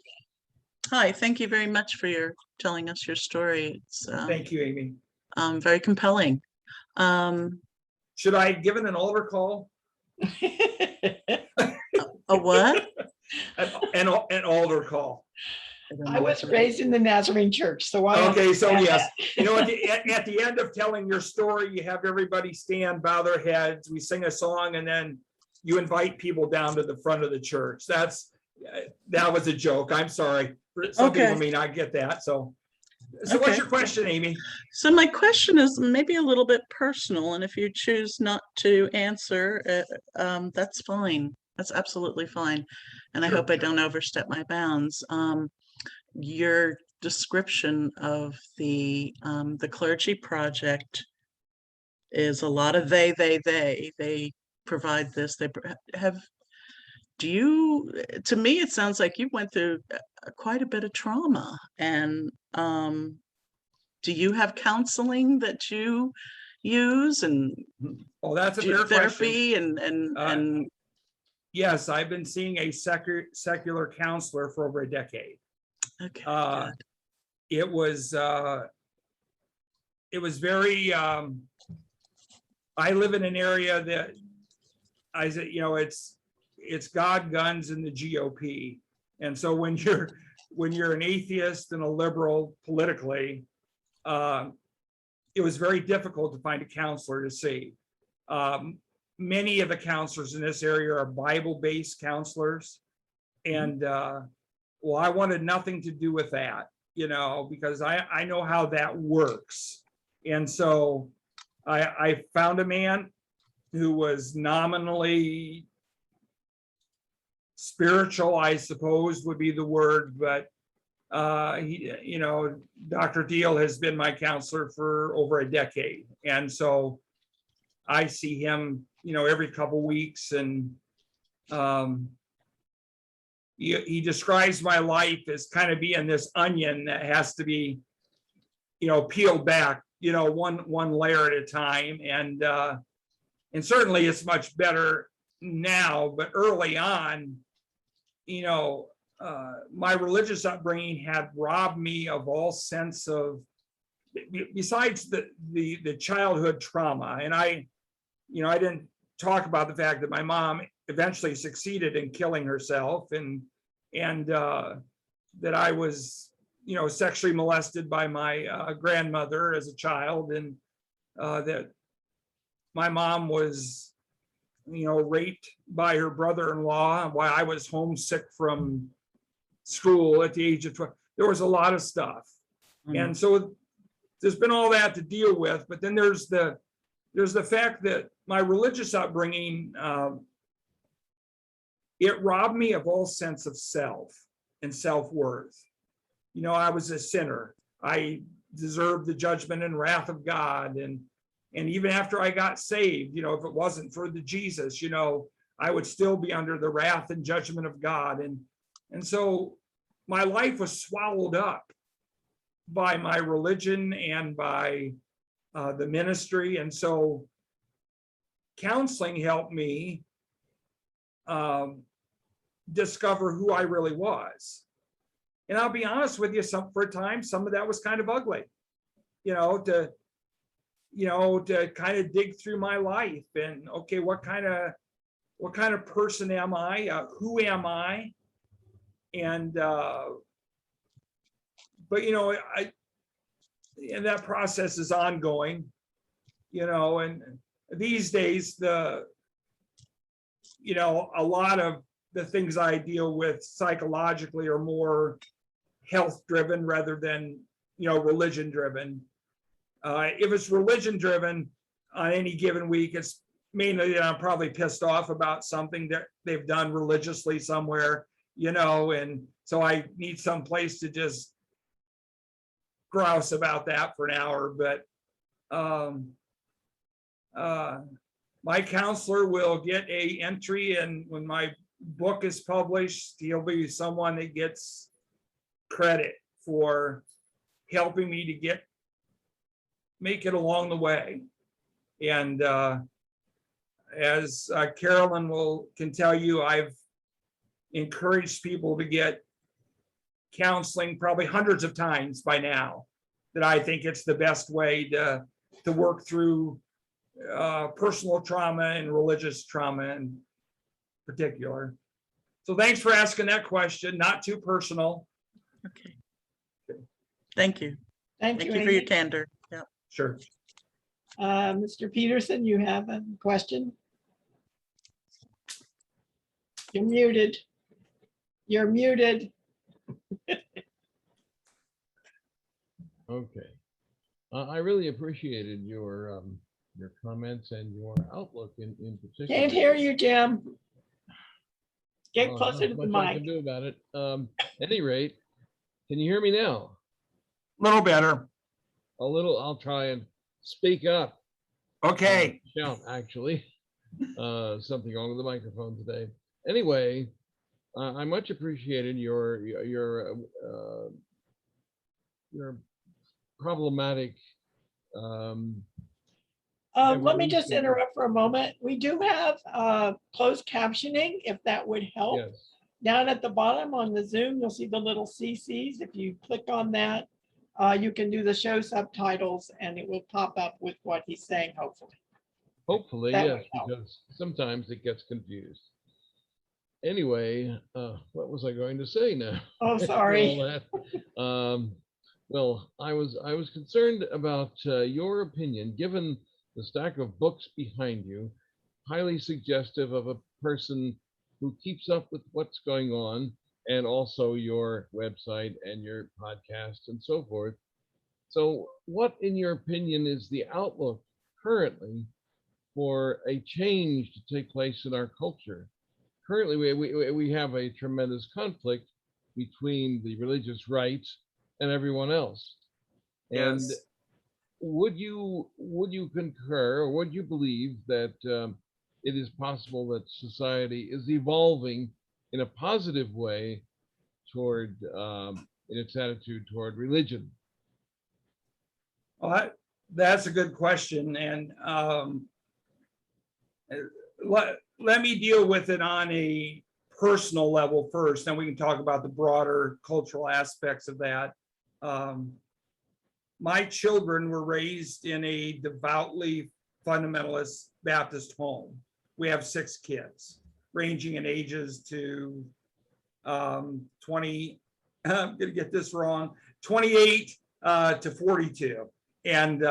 E: Hi, thank you very much for telling us your story. It's
B: Thank you, Amy.
E: very compelling.
B: Should I give it an altar call?
E: A what?
B: An altar call.
E: don't
C: I
E: know
C: was
E: what that
C: raised in the Nazarene church, so I.
B: Okay, so
C: understand
B: yes, you know, at the end of telling your story, you have everybody stand, bow their heads, we sing a song, and then you invite people down to the front of the church. That was a joke. I'm sorry. Some people
E: Okay.
B: may not get that. So what's
E: Okay.
B: your question, Amy?
E: So my question is maybe a little bit personal, and if you choose not to answer, that's fine. That's absolutely fine. And I
B: Sure.
E: hope I don't overstep my bounds. Your description of the clergy project is a lot of they provide this, to me it sounds like you went through quite a bit of trauma, and do you have counseling that you use, and
B: Oh, that's a
E: do
B: fair
E: therapy
B: question.
E: and
B: Yes, I've been seeing a secular counselor for over a decade.
E: okay,
B: Uh,
E: good.
B: It was very, I live in an area that I said, you know, it's God, guns, and the GOP. And so when you're an atheist and a liberal politically, it was very difficult to find a counselor to see. Many of the counselors in this area are Bible-based counselors. And well, I wanted nothing to do with that, you know, because I know how that works. And so I found a man who was nominally spiritual, I suppose would be the word, but he, you know, Dr. Deal has been my counselor for over a decade. And so I see him, you know, every couple weeks, and he describes my life as kind of being this onion that has to be, you know, peeled back, you know, one layer at a time. And certainly it's much better now, but early on, you know, my religious upbringing had robbed me of all sense of, besides the childhood trauma. And I didn't talk about the fact that my mom eventually succeeded in killing herself, and that I was, you know, sexually molested by my grandmother as a child, and that my mom was, you know, raped by her brother-in-law while I was homesick from school at the age of 12. There was a lot of stuff. And so there's been all that to deal with, but then there's the fact that my religious upbringing, it robbed me of all sense of self and self-worth. You know, I was a sinner. I deserved the judgment and wrath of God. And even after I got saved, you know, if it wasn't for the Jesus, you know, I would still be under the wrath and judgment of God. And so my life was swallowed up by my religion and by the ministry. And so counseling helped me discover who I really was. And I'll be honest with you, for a time, some of that was kind of ugly, you know, to kind of dig through my life and, okay, what kind of person am I? Who am I? And, but, you know, and that process is ongoing, you know, and these days, you know, a lot of the things I deal with psychologically are more health driven rather than, you know, religion driven. If it's religion driven on any given week, it's mainly that I'm probably pissed off about something that they've done religiously somewhere, you know, and so I need some place to just grouse about that for an hour. But my counselor will get a entry, and when my book is published, he'll be someone that gets credit for helping me to make it along the way. And as Carolyn can tell you, I've encouraged people to get counseling probably hundreds of times by now, that I think it's the best way to work through personal trauma and religious trauma in particular. So thanks for asking that question. Not too personal.
E: Okay. Thank you.
C: Thank
E: Thank
C: you,
E: you for your
C: Amy.
E: candor. Yeah.
B: Sure.
C: Mr. Peterson, you have a question? You're muted. You're muted.
A: Okay. I really appreciated your comments and your outlook in particular.
C: Can't hear you, Jim. Get
A: Oh,
C: closer to
A: not
C: the
A: much I
C: mic.
A: can do about it. Any rate, can you hear me now?
B: Little better.
A: A little. I'll try and speak up.
B: Okay.
A: Shout, actually. Something wrong with the microphone today. Anyway, I much appreciated your problematic.
C: Let me just
A: evolution.
C: interrupt for a moment. We do have closed captioning, if that would help.
A: Yes.
C: Down at the bottom on the Zoom, you'll see the little CCs. If you click on that, you can do the show subtitles and it will pop up with what he's saying, hopefully.
A: Hopefully,
C: That
A: yes,
C: would help.
A: because sometimes it gets confused. Anyway, what was I going to say now?
C: Oh,
A: After
C: sorry.
A: all that? Well, I was concerned about your opinion, given the stack of books behind you, highly suggestive of a person who keeps up with what's going on, and also your website and your podcast and so forth. So what, in your opinion, is the outlook currently for a change to take place in our culture? Currently, we have a tremendous conflict between the religious right and everyone else. And
B: Yes.
A: would you concur, or would you believe that it is possible that society is evolving in a positive way toward in its attitude toward religion?
B: Well, that's a good question. And let me deal with it on a personal level first, then we can talk about the broader cultural aspects of that. My children were raised in a devoutly fundamentalist Baptist home. We have 6 kids, ranging in ages to 20, I'm gonna get this wrong, 28 to 42. And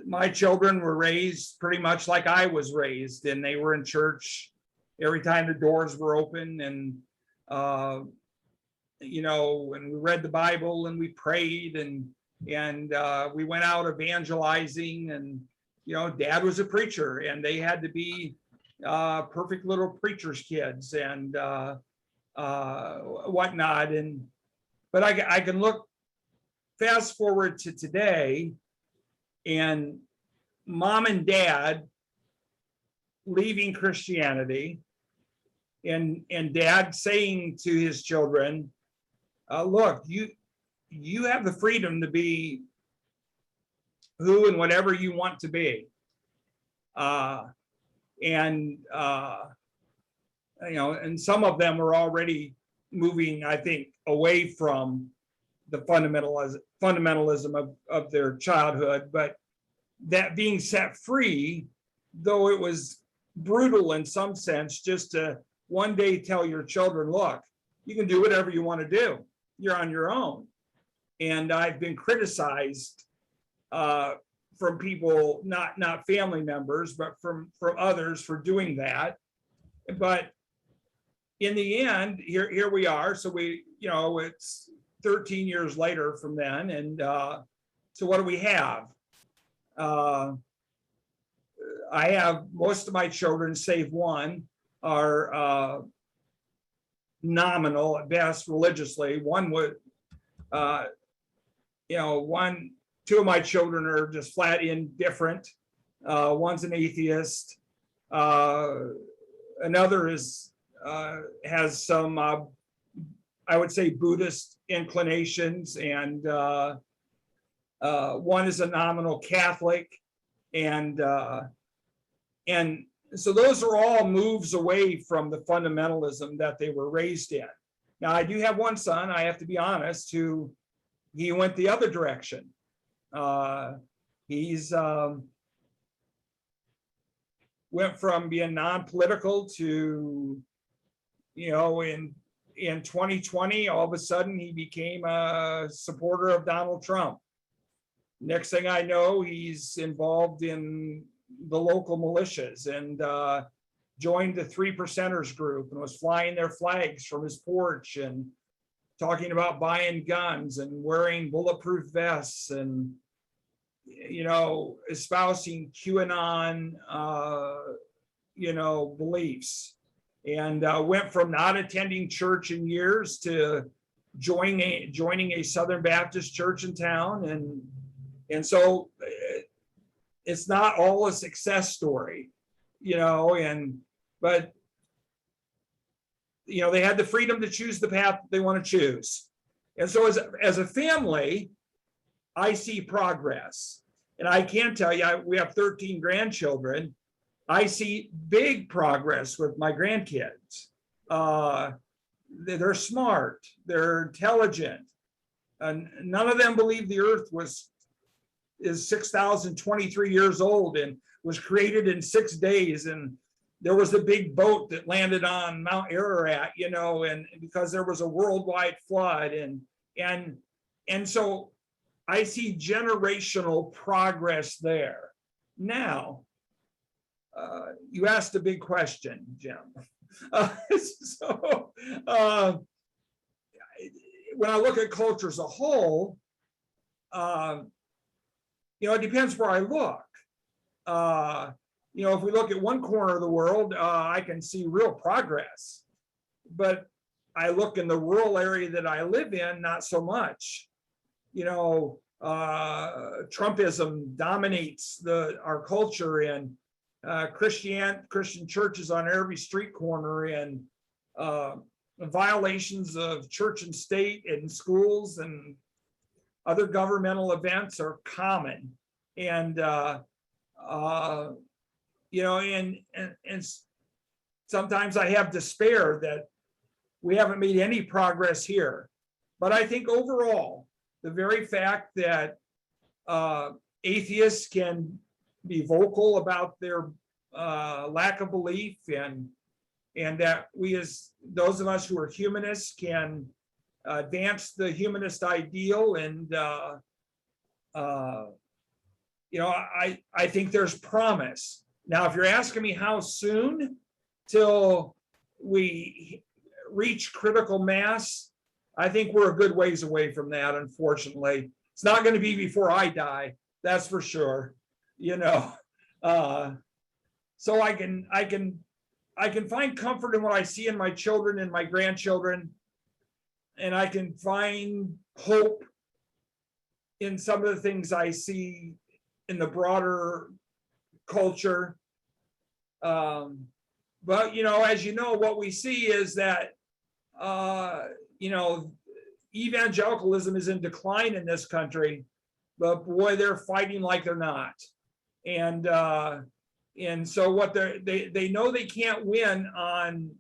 B: my children were raised pretty much like I was raised, and they were in church every time the doors were open, and you know, and we read the Bible and we prayed, and we went out evangelizing, and you know, Dad was a preacher, and they had to be perfect little preacher's kids and whatnot. And but I can look fast forward to today, and Mom and Dad leaving Christianity, and Dad saying to his children, look, you have the freedom to be who and whatever you want to be. You know, and some of them are already moving, I think, away from the fundamentalism of their childhood. But that being set free, though it was brutal in some sense, just to one day tell your children, look, you can do whatever you want to do. You're on your own. And I've been criticized from people, not family members, but from others for doing that. But in the end, here we are. So we, you know, it's 13 years later from then. And so what do we have? I have most of my children, save one, are nominal at best religiously. One would, you know, 2 of my children are just flat indifferent. One's an atheist. Another is has some, I would say, Buddhist inclinations, and one is a nominal Catholic, And so those are all moves away from the fundamentalism that they were raised in. Now, I do have one son, I have to be honest, who he went the other direction. He's went from being non-political to, you know, in 2020, all of a sudden he became a supporter of Donald Trump. Next thing I know, he's involved in the local militias and joined the 3%ers group and was flying their flags from his porch and talking about buying guns and wearing bulletproof vests and, you know, espousing QAnon, you know, beliefs. And went from not attending church in years to joining a Southern Baptist church in town. And so it's not all a success story, you know, but, you know, they had the freedom to choose the path they want to choose. And so as a family, I see progress. And I can tell you, we have 13 grandchildren. I see big progress with my grandkids. They're smart, they're intelligent. And none of them believe the earth is 6,023 years old and was created in 6 days. And there was a big boat that landed on Mount Ararat, you know, and because there was a worldwide flood. And so I see generational progress there. Now, you asked a big question, Jim. When I look at culture as a whole, you know, it depends where I look. You know, if we look at one corner of the world, I can see real progress. But I look in the rural area that I live in, not so much. You know, Trumpism dominates our culture, and Christian churches on every street corner, and violations of church and state and schools and other governmental events are common. And you know, and sometimes I have despair that we haven't made any progress here. But I think overall, the very fact that atheists can be vocal about their lack of belief, and that we, as those of us who are humanists, can advance the humanist ideal. And you know, I think there's promise. Now, if you're asking me how soon till we reach critical mass, I think we're a good ways away from that, unfortunately. It's not going to be before I die, that's for sure. You know, so I can find comfort in what I see in my children and my grandchildren, and I can find hope in some of the things I see in the broader culture. But, you know, as you know, what we see is that, you know, evangelicalism is in decline in this country, but boy, they're fighting like they're not. And so what they know they can't win on,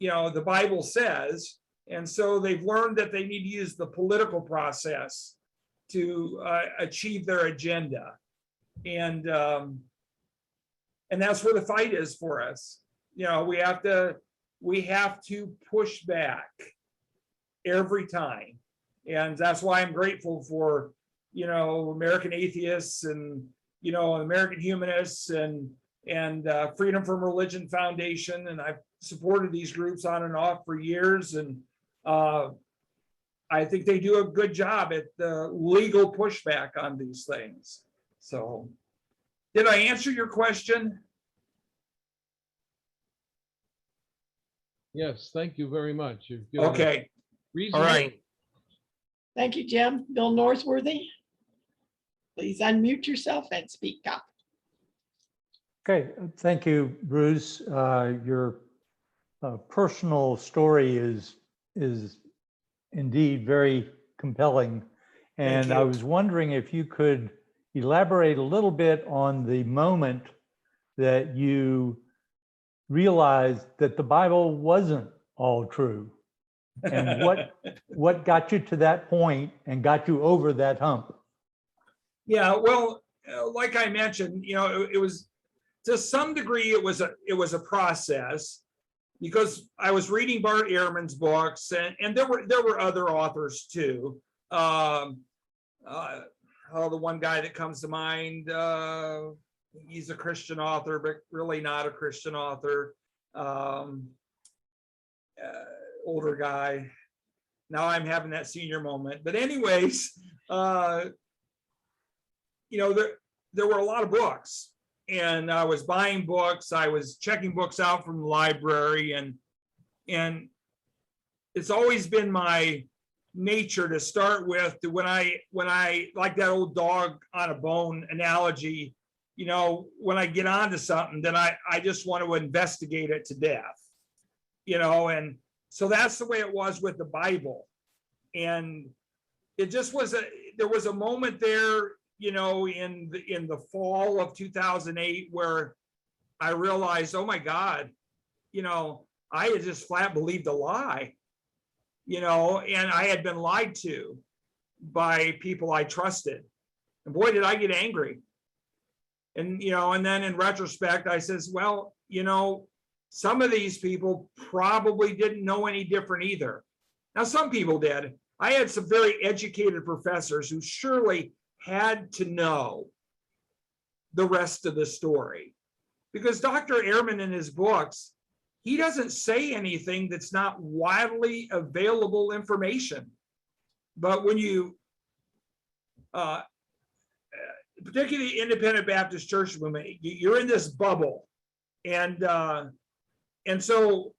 B: you know, the Bible says, and so they've learned that they need to use the political process to achieve their agenda. And that's where the fight is for us. You know, we have to push back every time. And that's why I'm grateful for, you know, American Atheists and, you know, American Humanists and Freedom from Religion Foundation. And I've supported these groups on and off for years. And I think they do a good job at the legal pushback on these things. So, did I answer your question?
A: Yes, thank you very much. You've given us
B: Okay,
A: reason.
B: all right.
C: Thank you, Jim. Bill Northworthy, please unmute yourself and speak up.
F: Okay, thank you, Bruce. Your personal story is indeed very compelling. And I was wondering if you could elaborate a little bit on the moment that you realized that the Bible wasn't all true, and what got you to that point and got you over that hump?
B: Yeah, well, like I mentioned, it was, to some degree, it was a process, because I was reading Bart Ehrman's books, and there were other authors too. The one guy that comes to mind, he's a Christian author, but really not a Christian author. Older guy. Now I'm having that senior moment. But anyways, there were a lot of books, and I was buying books. I was checking books out from the library, and it's always been my nature to start with, when I like that old dog on a bone analogy, when I get onto something, then I just want to investigate it to death, and so that's the way it was with the Bible. And it just there was a moment there, in the fall of 2008, where I realized, oh my God, I had just flat believed a lie, and I had been lied to by people I trusted. And boy, did I get angry. And, and then in retrospect, I says, well, some of these people probably didn't know any different either. Now, some people did. I had some very educated professors who surely had to know the rest of the story, because Dr. Ehrman in his books, he doesn't say anything that's not widely available information. But when you, particularly the Independent Baptist Church movement, you're in this bubble, and so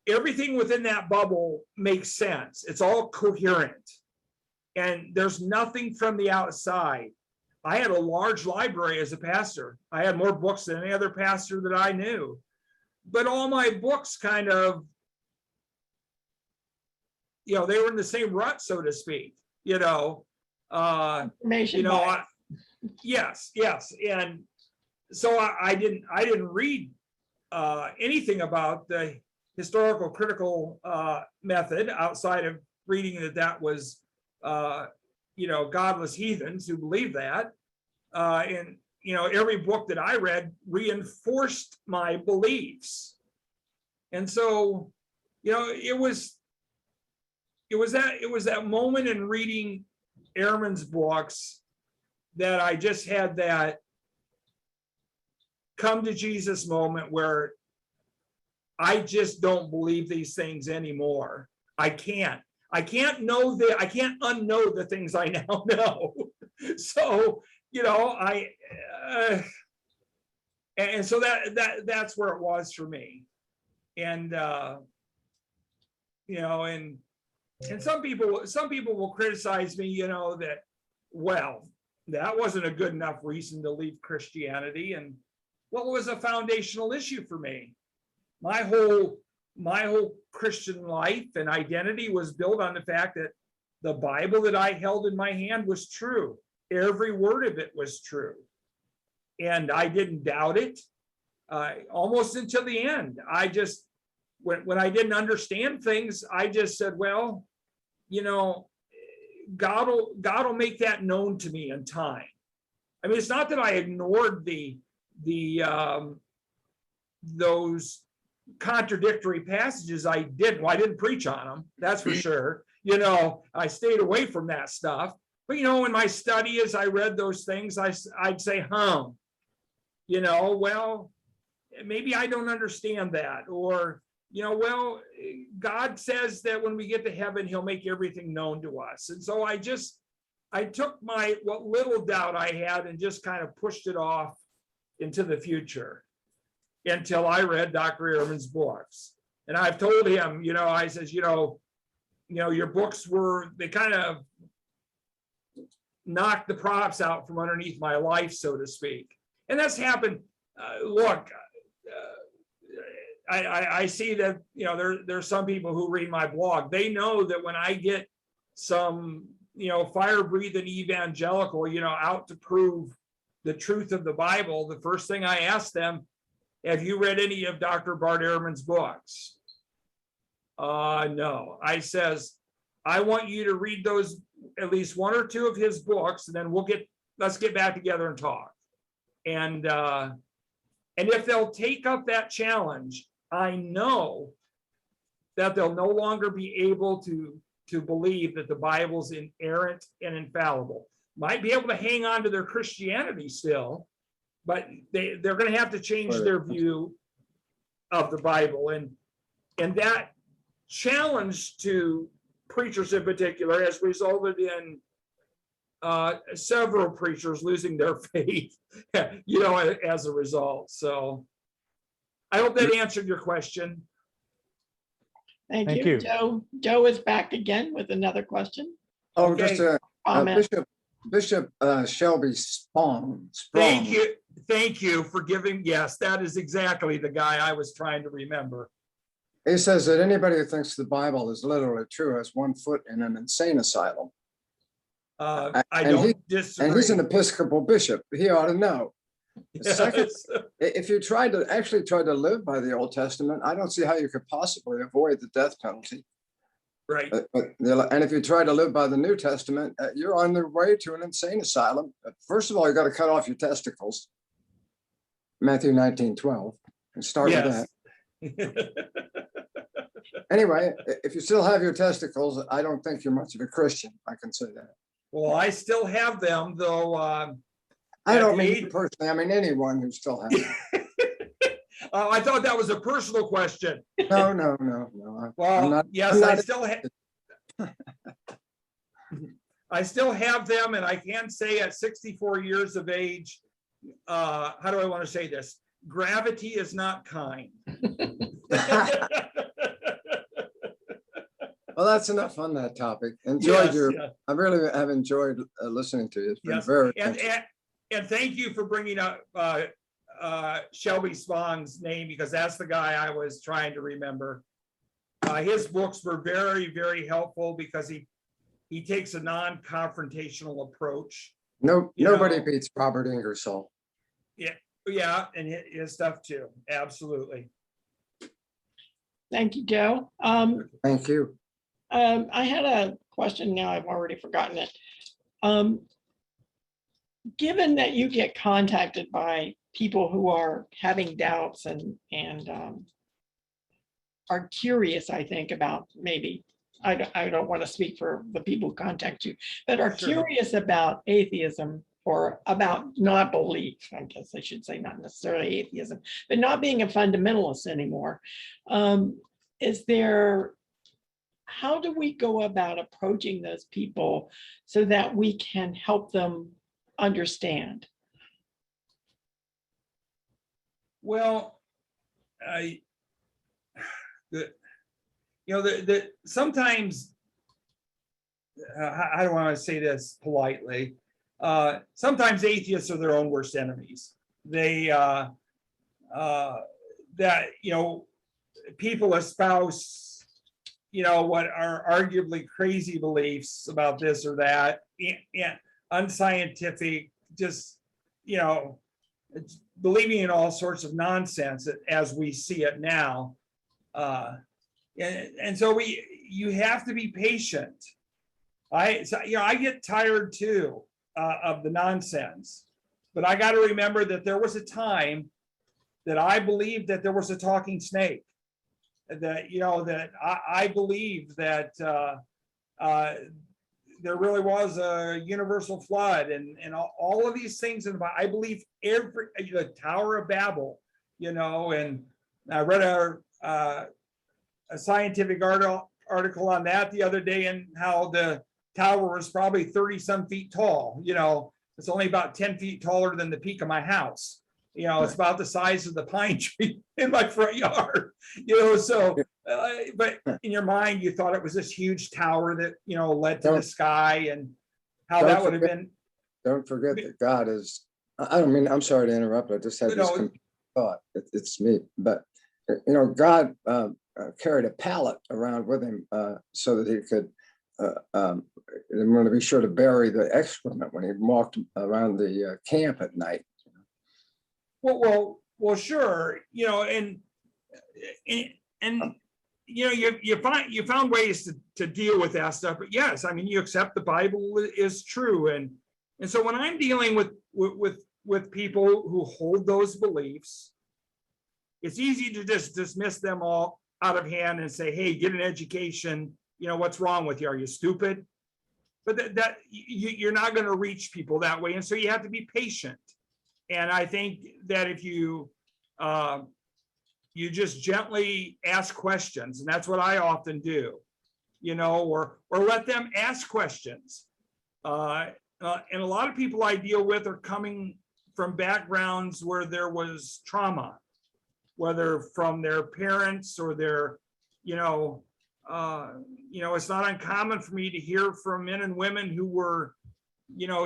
B: everything within that bubble makes sense. It's all coherent, and there's nothing from the outside. I had a large library as a pastor. I had more books than any other pastor that I knew. But all my books kind of, they were in the same rut, so to speak,
C: Information bias.
B: Yes. And so I didn't read anything about the historical critical method, outside of reading that was, godless heathens who believe that. And every book that I read reinforced my beliefs. And so, it was that moment in reading Ehrman's books that I just had that come to Jesus moment, where I just don't believe these things anymore. I can't unknow the things I now know. So, and so that's where it was for me. And and some people will criticize me, that, well, that wasn't a good enough reason to leave Christianity. And well, it was a foundational issue for me. My whole Christian life and identity was built on the fact that the Bible that I held in my hand was true. Every word of it was true. And I didn't doubt it almost until the end. I just, when I didn't understand things, I just said, well, God will make that known to me in time. I mean, it's not that I ignored those contradictory passages. I didn't preach on them, that's for sure. I stayed away from that stuff. But in my study, as I read those things, I'd say, well, maybe I don't understand that. Or, well, God says that when we get to heaven, he'll make everything known to us. And so I took what little doubt I had and just kind of pushed it off into the future until I read Dr. Ehrman's books. And I've told him, I says, your books they kind of knocked the props out from underneath my life, so to speak. And that's happened. Look, I see that, there's some people who read my blog. They know that when I get some fire-breathing evangelical, out to prove the truth of the Bible, the first thing I asked them, have you read any of Dr. Bart Ehrman's books? No. I says, I want you to read those, at least one or two of his books, and then let's get back together and talk. And if they'll take up that challenge, I know that they'll no longer be able to believe that the Bible's inerrant and infallible. Might be able to hang on to their Christianity still, but they're going to have to change their view of the Bible. And that challenge to preachers in particular has resulted in several preachers losing their faith, as a result. So I hope that answered your question.
C: Thank
F: Thank
C: you,
F: you.
C: Joe. Joe is back again with another question.
D: Oh,
B: Okay.
D: just a
C: Comment.
D: Bishop Shelby Sprong.
B: Thank you for giving. Yes, that is exactly the guy I was trying to remember.
D: He says that anybody who thinks the Bible is literally true has one foot in an insane asylum.
B: I
D: And
B: don't disagree.
D: And he's an Episcopal bishop. He ought to know. Second,
B: Yes.
D: if you try to live by the Old Testament, I don't see how you could possibly avoid the death penalty.
B: Right.
D: And if you try to live by the New Testament, you're on the way to an insane asylum. First of all, you got to cut off your testicles. Matthew 19:12, and start with that. Anyway, if you still have your testicles, I don't think you're much of a Christian. I can say that.
B: Well, I still have them, though.
D: I don't mean you personally. I mean anyone who still has them.
B: I thought that was a personal question.
D: No.
B: Well, yes,
D: I'm
B: I
D: not-
B: still have. I still have them, and I can say at 64 years of age, how do I want to say this? Gravity is not kind.
D: Well, that's enough on that topic.
B: Yes, yes.
D: I really have enjoyed listening to you. It's been
B: Yes,
D: very
B: and thank you for bringing up Shelby Spong's name, because that's the guy I was trying to remember. His books were very, very helpful because he takes a non-confrontational approach.
D: Nobody beats Robert Ingersoll.
B: Yeah, and his stuff too. Absolutely.
C: Thank you, Joe.
D: Thank you.
C: I had a question now, I've already forgotten it. Given that you get contacted by people who are having doubts and are curious, I think, about maybe, I don't want to speak for the people who contact you, but are
B: Sure.
C: curious about atheism or about not belief, I guess I should say, not necessarily atheism, but not being a fundamentalist anymore. How do we go about approaching those people so that we can help them understand?
B: Well, sometimes, I don't want to say this politely. Sometimes atheists are their own worst enemies. They, people espouse, what are arguably crazy beliefs about this or that, and unscientific, just, believing in all sorts of nonsense as we see it now. And so you have to be patient. I get tired too of the nonsense, but I got to remember that there was a time that I believed that there was a talking snake, that I believe that there really was a universal flood and all of these things. And I believe the Tower of Babel, and I read a scientific article on that the other day, and how the tower was probably 30 some feet tall. It's only about 10 feet taller than the peak of my house. It's about the size of the pine tree in my front yard, but in your mind, you thought it was this huge tower that, led to the sky, and how that would have been.
D: Don't forget that God is, I'm sorry to interrupt. I just had this thought. It's me, but God carried a pallet around with him so that he could I'm going to be sure to bury the excrement when he walked around the camp at night.
B: Well, sure, and you found ways to deal with that stuff. But yes, I mean, you accept the Bible is true, and so when I'm dealing with people who hold those beliefs, it's easy to just dismiss them all out of hand and say, hey, get an education. What's wrong with you? Are you stupid? But that you're not going to reach people that way. And so you have to be patient. And I think that if you just gently ask questions, and that's what I often do, or let them ask questions. And a lot of people I deal with are coming from backgrounds where there was trauma, whether from their parents or their, it's not uncommon for me to hear from men and women who were,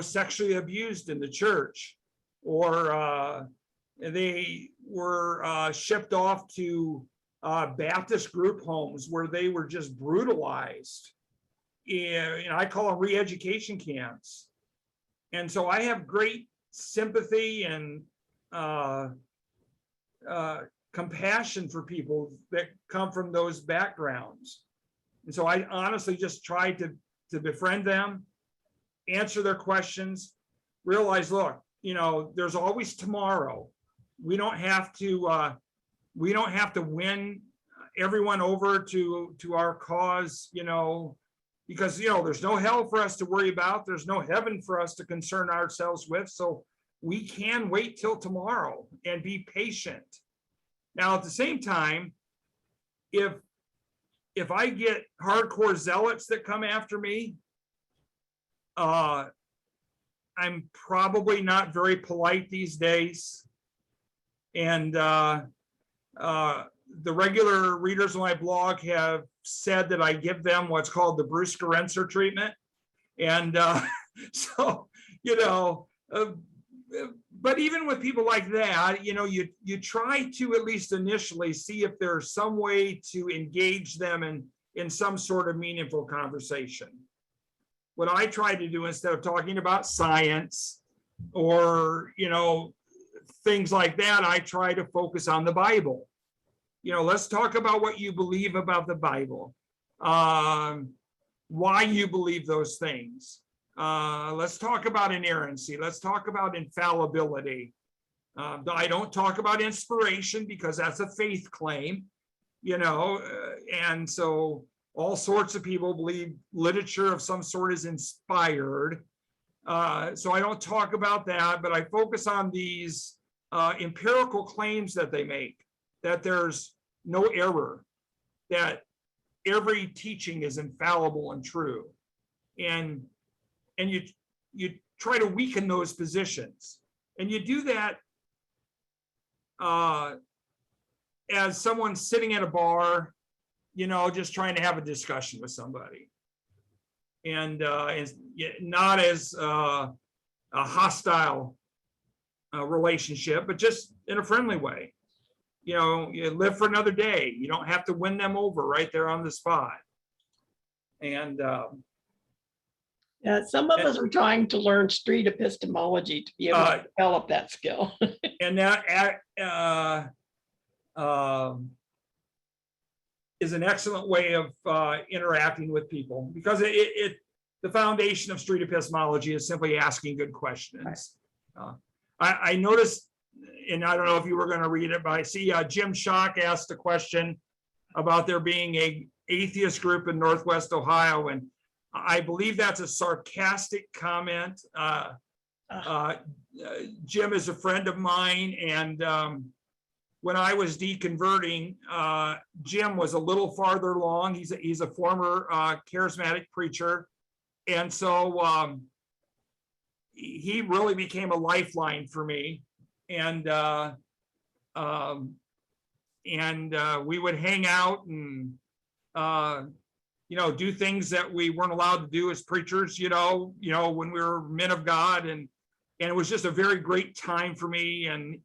B: sexually abused in the church, or they were shipped off to Baptist group homes where they were just brutalized. And I call them re-education camps. And so I have great sympathy and compassion for people that come from those backgrounds. And so I honestly just try to befriend them, answer their questions, realize, look, there's always tomorrow. We don't have to win everyone over to our cause, because there's no hell for us to worry about. There's no heaven for us to concern ourselves with. So we can wait till tomorrow and be patient. Now, at the same time, if I get hardcore zealots that come after me, I'm probably not very polite these days. And the regular readers of my blog have said that I give them what's called the Bruce Garenser treatment. And so, but even with people like that, you try to at least initially see if there's some way to engage them in some sort of meaningful conversation. What I try to do, instead of talking about science or, things like that, I try to focus on the Bible. Let's talk about what you believe about the Bible, why you believe those things. Let's talk about inerrancy. Let's talk about infallibility. I don't talk about inspiration because that's a faith claim, and so all sorts of people believe literature of some sort is inspired. So I don't talk about that, but I focus on these empirical claims that they make, that there's no error, that every teaching is infallible and true. And you try to weaken those positions. And you do that as someone sitting at a bar, just trying to have a discussion with somebody. And not as a hostile relationship, but just in a friendly way. You live for another day. You don't have to win them over right there on the spot. And
C: yeah, some of us are trying to learn street epistemology to be able to develop that skill.
B: And that is an excellent way of interacting with people, because the foundation of street epistemology is simply asking good questions. Right. I noticed, and I don't know if you were going to read it, but I see Jim Schock asked a question about there being a atheist group in Northwest Ohio, and I believe that's a sarcastic comment. Jim is a friend of mine, and when I was deconverting, Jim was a little farther along. He's a former charismatic preacher, and so he really became a lifeline for me. And we would hang out and do things that we weren't allowed to do as preachers, when we were men of God, and it was just a very great time for me, and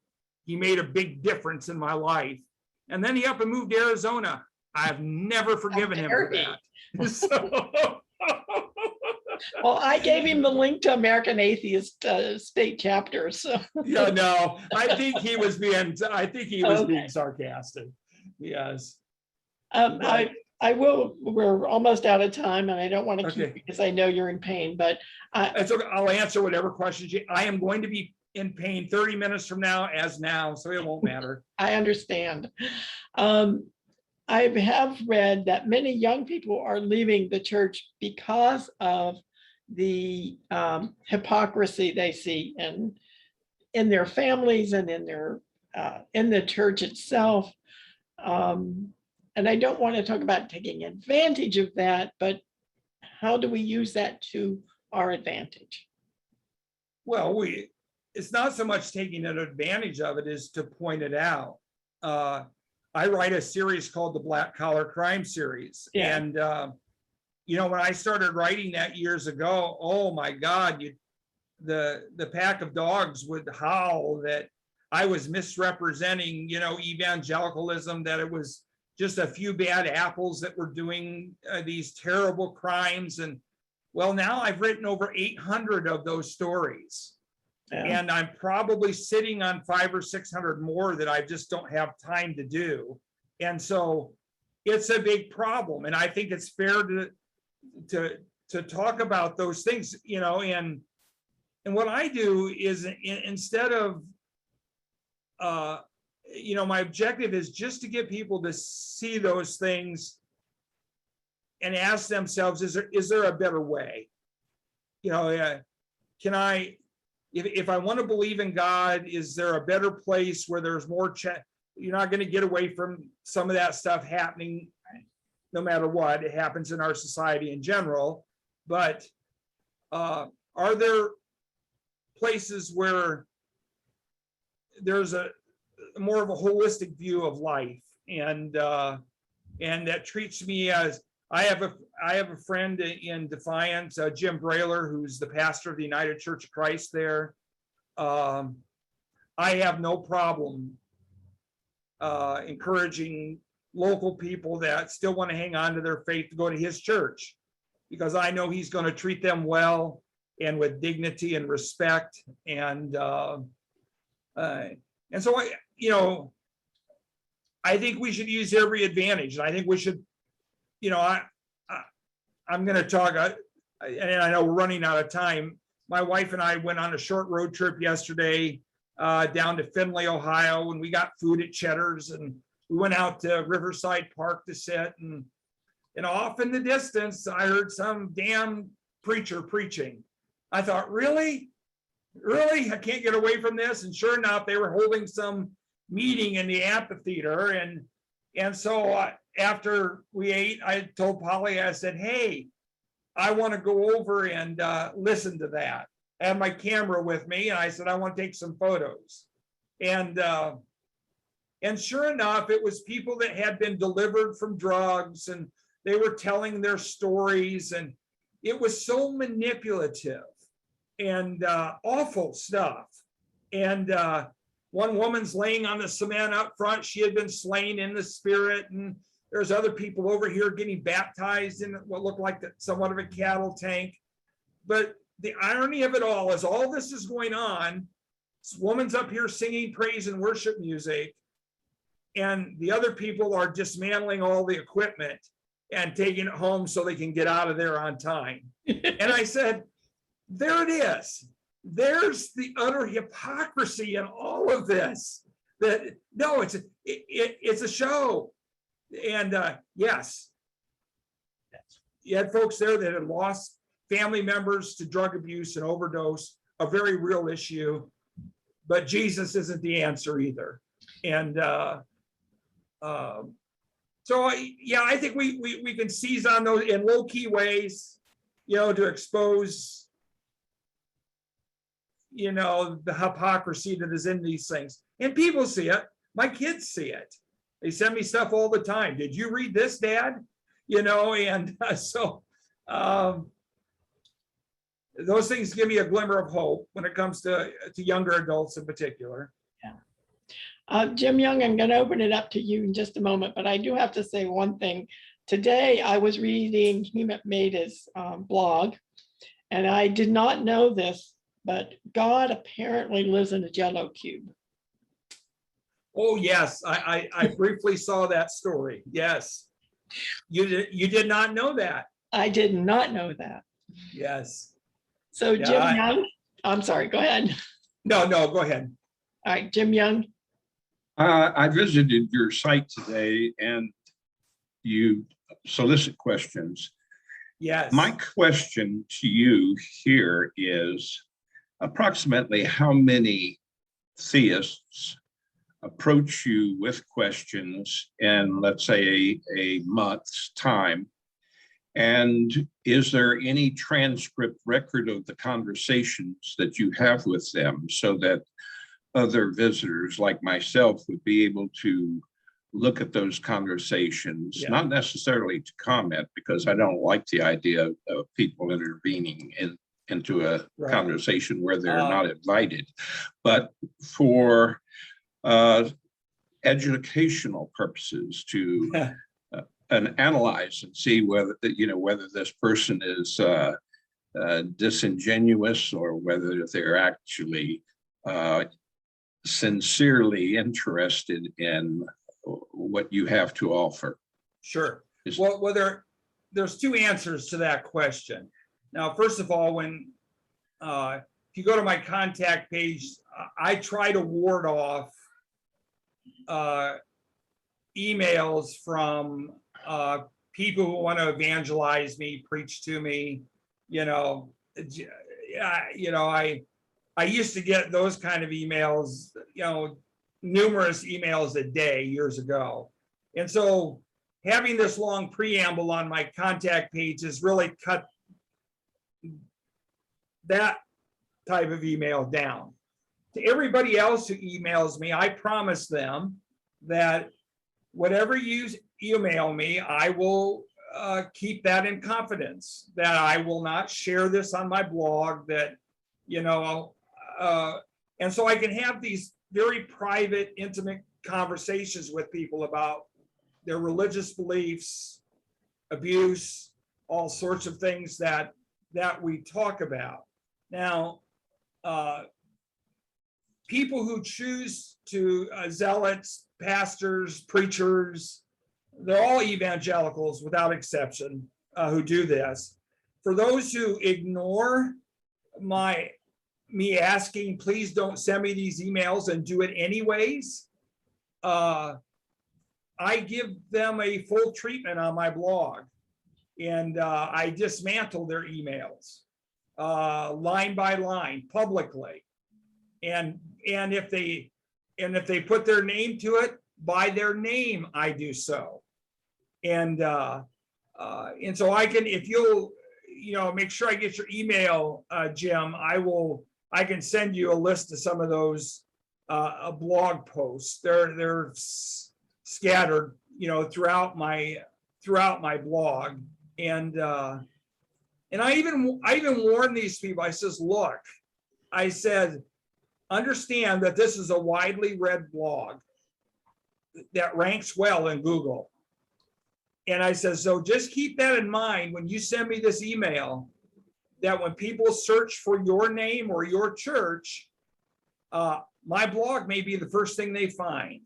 B: he made a big difference in my life. And then he up and moved to Arizona. I've never forgiven him for that. So
C: Well, I gave him the link to American Atheist state chapter, so.
B: Yeah, no, I think he was being
C: Okay.
B: sarcastic. Yes.
C: I will, we're almost out of time and I don't want to keep,
B: Okay.
C: because I know you're in pain, but
B: It's okay. I'll answer whatever questions I am going to be in pain 30 minutes from now as now, so it won't matter.
C: I understand. I have read that many young people are leaving the church because of the hypocrisy they see in their families and in their in the church itself. And I don't want to talk about taking advantage of that, but how do we use that to our advantage?
B: Well, it's not so much taking an advantage of it as to point it out. I write a series called the Black Collar Crime Series.
C: Yeah.
B: And, when I started writing that years ago, oh my God, the pack of dogs would howl that I was misrepresenting, evangelicalism, that it was just a few bad apples that were doing these terrible crimes. And well, now I've written over 800 of those stories.
C: Yeah.
B: And I'm probably sitting on 500 or 600 more that I just don't have time to do. And so it's a big problem. And I think it's fair to talk about those things, and what I do is instead of, my objective is just to get people to see those things and ask themselves, is there a better way? Can I, if I want to believe in God, is there a better place where there's more you're not going to get away from some of that stuff happening no matter what. It happens in our society in general. But are there places where there's a more of a holistic view of life, and that treats me as I have a friend in Defiance, Jim Brailer, who's the pastor of the United Church of Christ there. I have no problem encouraging local people that still want to hang on to their faith to go to his church, because I know he's going to treat them well and with dignity and respect. And so I think we should use every advantage. And I think we should, I'm going to talk, and I know we're running out of time. My wife and I went on a short road trip yesterday down to Findlay, Ohio, and we got food at Cheddar's, and we went out to Riverside Park to sit, and off in the distance, I heard some damn preacher preaching. I thought, really? I can't get away from this. And sure enough, they were holding some meeting in the amphitheater. And so after we ate, I told Polly, I said, hey, I want to go over and listen to that. I had my camera with me, and I said, I want to take some photos. And sure enough, it was people that had been delivered from drugs, and they were telling their stories, and it was so manipulative and awful stuff. And one woman's laying on the cement up front. She had been slain in the spirit, and there's other people over here getting baptized in what looked like somewhat of a cattle tank. But the irony of it all is, all this is going on. This woman's up here singing praise and worship music, and the other people are dismantling all the equipment and taking it home so they can get out of there on time. And I said, there it is. There's the utter hypocrisy in all of this. That no, it's a show. And yes, you had folks there that had lost family members to drug abuse and overdose, a very real issue. But Jesus isn't the answer either. And so I think we can seize on those in low key ways, to expose, the hypocrisy that is in these things. And people see it. My kids see it. They send me stuff all the time. Did you read this, Dad? And so those things give me a glimmer of hope when it comes to younger adults in particular.
C: Yeah. Jim Young, I'm going to open it up to you in just a moment, but I do have to say one thing. Today, I was reading He Made His blog, And I did not know this, but God apparently lives in a Jello cube.
B: Oh, yes, I briefly saw that story. Yes. You did not know that.
C: I did not know that.
B: Yes.
C: So
B: Yeah,
C: Jim Young, I'm sorry, go ahead.
B: No, go ahead.
C: All right, Jim Young.
G: I visited your site today and you solicit questions.
B: Yes.
G: My question to you here is approximately how many theists approach you with questions in, let's say, a month's time? And is there any transcript record of the conversations that you have with them so that other visitors like myself would be able to look at those conversations,
B: Yeah.
G: not necessarily to comment, because I don't like the idea of people intervening into a
B: Right.
G: conversation where they're not invited, but for educational purposes to and analyze and see whether whether this person is disingenuous or whether they're actually sincerely interested in what you have to offer.
B: Sure. Well, there's two answers to that question. Now, first of all, when if you go to my contact page, I try to ward off emails from people who want to evangelize me, preach to me. I used to get those kind of emails, numerous emails a day years ago. And so having this long preamble on my contact page has really cut that type of email down. To everybody else who emails me, I promise them that whatever you email me, I will keep that in confidence, that I will not share this on my blog, that, and so I can have these very private, intimate conversations with people about their religious beliefs, abuse, all sorts of things that we talk about. Now, people who choose to, zealots, pastors, preachers, they're all evangelicals without exception who do this. For those who ignore me asking, please don't send me these emails and do it anyways, I give them a full treatment on my blog, and I dismantle their emails line by line publicly, and if they put their name to it, by their name, I do so, and so I can, if you'll make sure I get your email, Jim, I can send you a list of some of those blog posts. They're scattered, throughout my blog, and I even warn these people. I says, look, I said, understand that this is a widely read blog that ranks well in Google. And I said, so just keep that in mind when you send me this email, that when people search for your name or your church, my blog may be the first thing they find.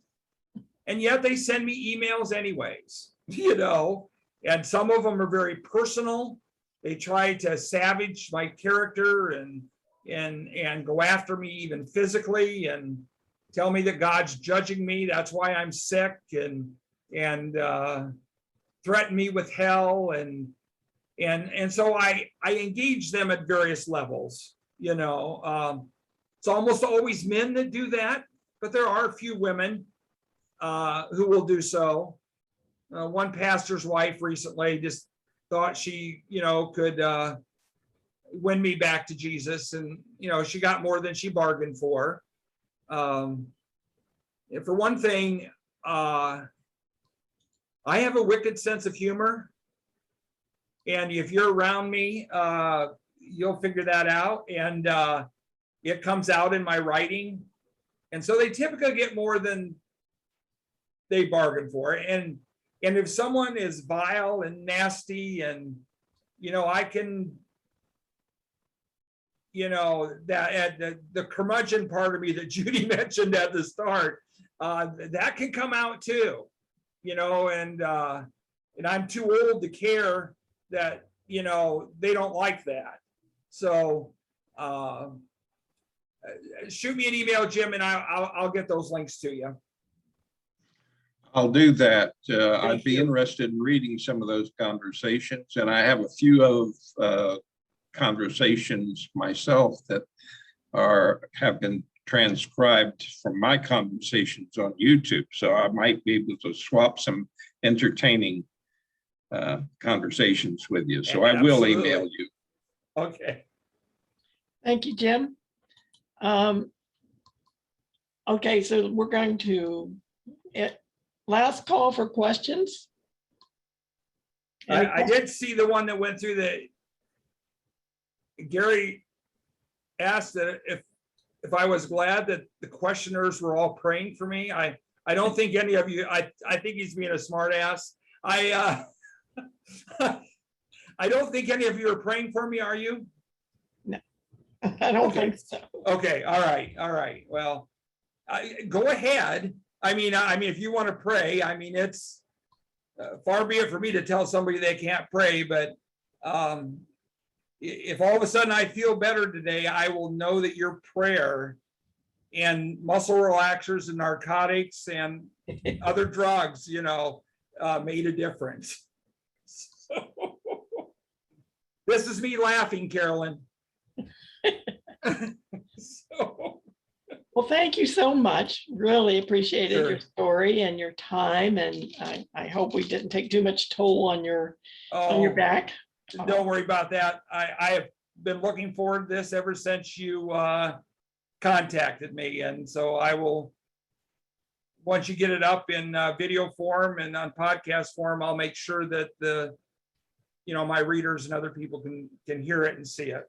B: And yet they send me emails anyways, and some of them are very personal. They try to savage my character and go after me even physically and tell me that God's judging me. That's why I'm sick, and threaten me with hell. And so I engage them at various levels. It's almost always men that do that, but there are a few women who will do so. One pastor's wife recently just thought she, could win me back to Jesus, and she got more than she bargained for. For one thing, I have a wicked sense of humor, and if you're around me, you'll figure that out, and it comes out in my writing, and so they typically get more than they bargained for. And if someone is vile and nasty, and I can that the curmudgeon part of me that Judy mentioned at the start, that can come out too, and I'm too old to care that, they don't like that. So shoot me an email, Jim, and I'll get those links to you.
G: I'll do that. I'd be
B: you.
G: interested in reading some of those conversations, and I have a few of conversations myself that have been transcribed from my conversations on YouTube. So I might be able to swap some entertaining conversations with you. So I will email you.
B: Okay.
C: Thank you, Jim. Okay, so we're going to last call for questions.
B: I did see the one that went through Gary asked that if I was glad that the questioners were all praying for me. I don't think any of you, I think he's being a smart ass. I don't think any of you are praying for me, are you?
C: No, I don't think so.
B: Okay, all right. Well, go ahead. I mean, if you want to pray, it's far be it for me to tell somebody they can't pray, but if all of a sudden I feel better today, I will know that your prayer and muscle relaxers and narcotics and other drugs, made a difference. So, this is me laughing, Carolyn.
C: Well, thank you so much. Really appreciated
B: Sure.
C: your story and your time, and I hope we didn't take too much toll on your back.
B: Don't worry about that. I have been looking forward to this ever since you contacted me, and so I will. Once you get it up in video form and on podcast form, I'll make sure that my readers and other people can hear it and see it.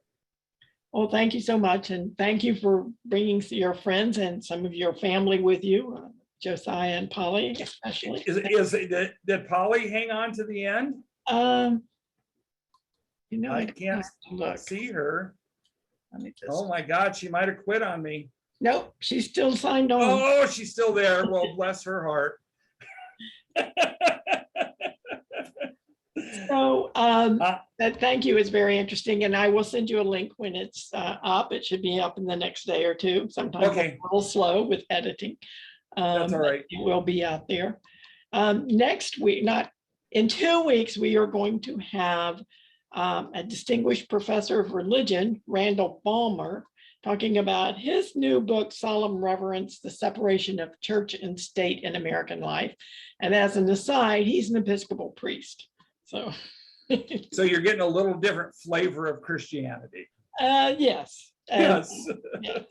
C: Well, thank you so much, and thank you for bringing your friends and some of your family with you, Josiah and Polly especially.
B: Did Polly hang on to the end?
C: I
B: can't
C: look.
B: see her.
C: Let me just.
B: Oh my God, she might have quit on me.
C: Nope, she's still signed on.
B: Oh, she's still there. Well, bless her heart.
C: So thank you. It's very interesting, and I will send you a link when it's up. It should be up in the next day or two. Sometimes
B: Okay.
C: a little slow with editing.
B: That's all right.
C: It will be out there. Next week, not in 2 weeks, we are going to have a distinguished professor of religion, Randall Balmer, talking about his new book, Solemn Reverence, The Separation of Church and State in American Life. And as an aside, he's an Episcopal priest. So
B: you're getting a little different flavor of Christianity.
C: yes.
B: Yes.
C: Yes.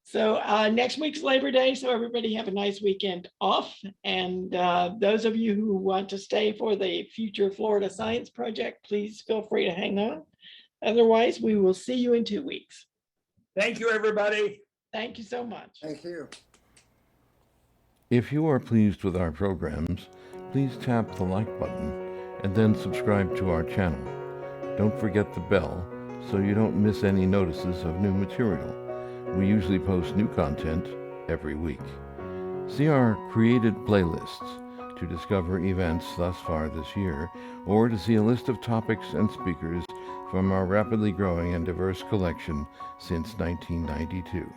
C: So next week's Labor Day, so everybody have a nice weekend off. And those of you who want to stay for the Future Florida Science Project, please feel free to hang on. Otherwise, we will see you in 2 weeks.
B: Thank you, everybody.
C: Thank you so much.
D: Thank you.
A: If you are pleased with our programs, please tap the like button and then subscribe to our channel. Don't forget the bell so you don't miss any notices of new material. We usually post new content every week. See our created playlists to discover events thus far this year, or to see a list of topics and speakers from our rapidly growing and diverse collection since 1992.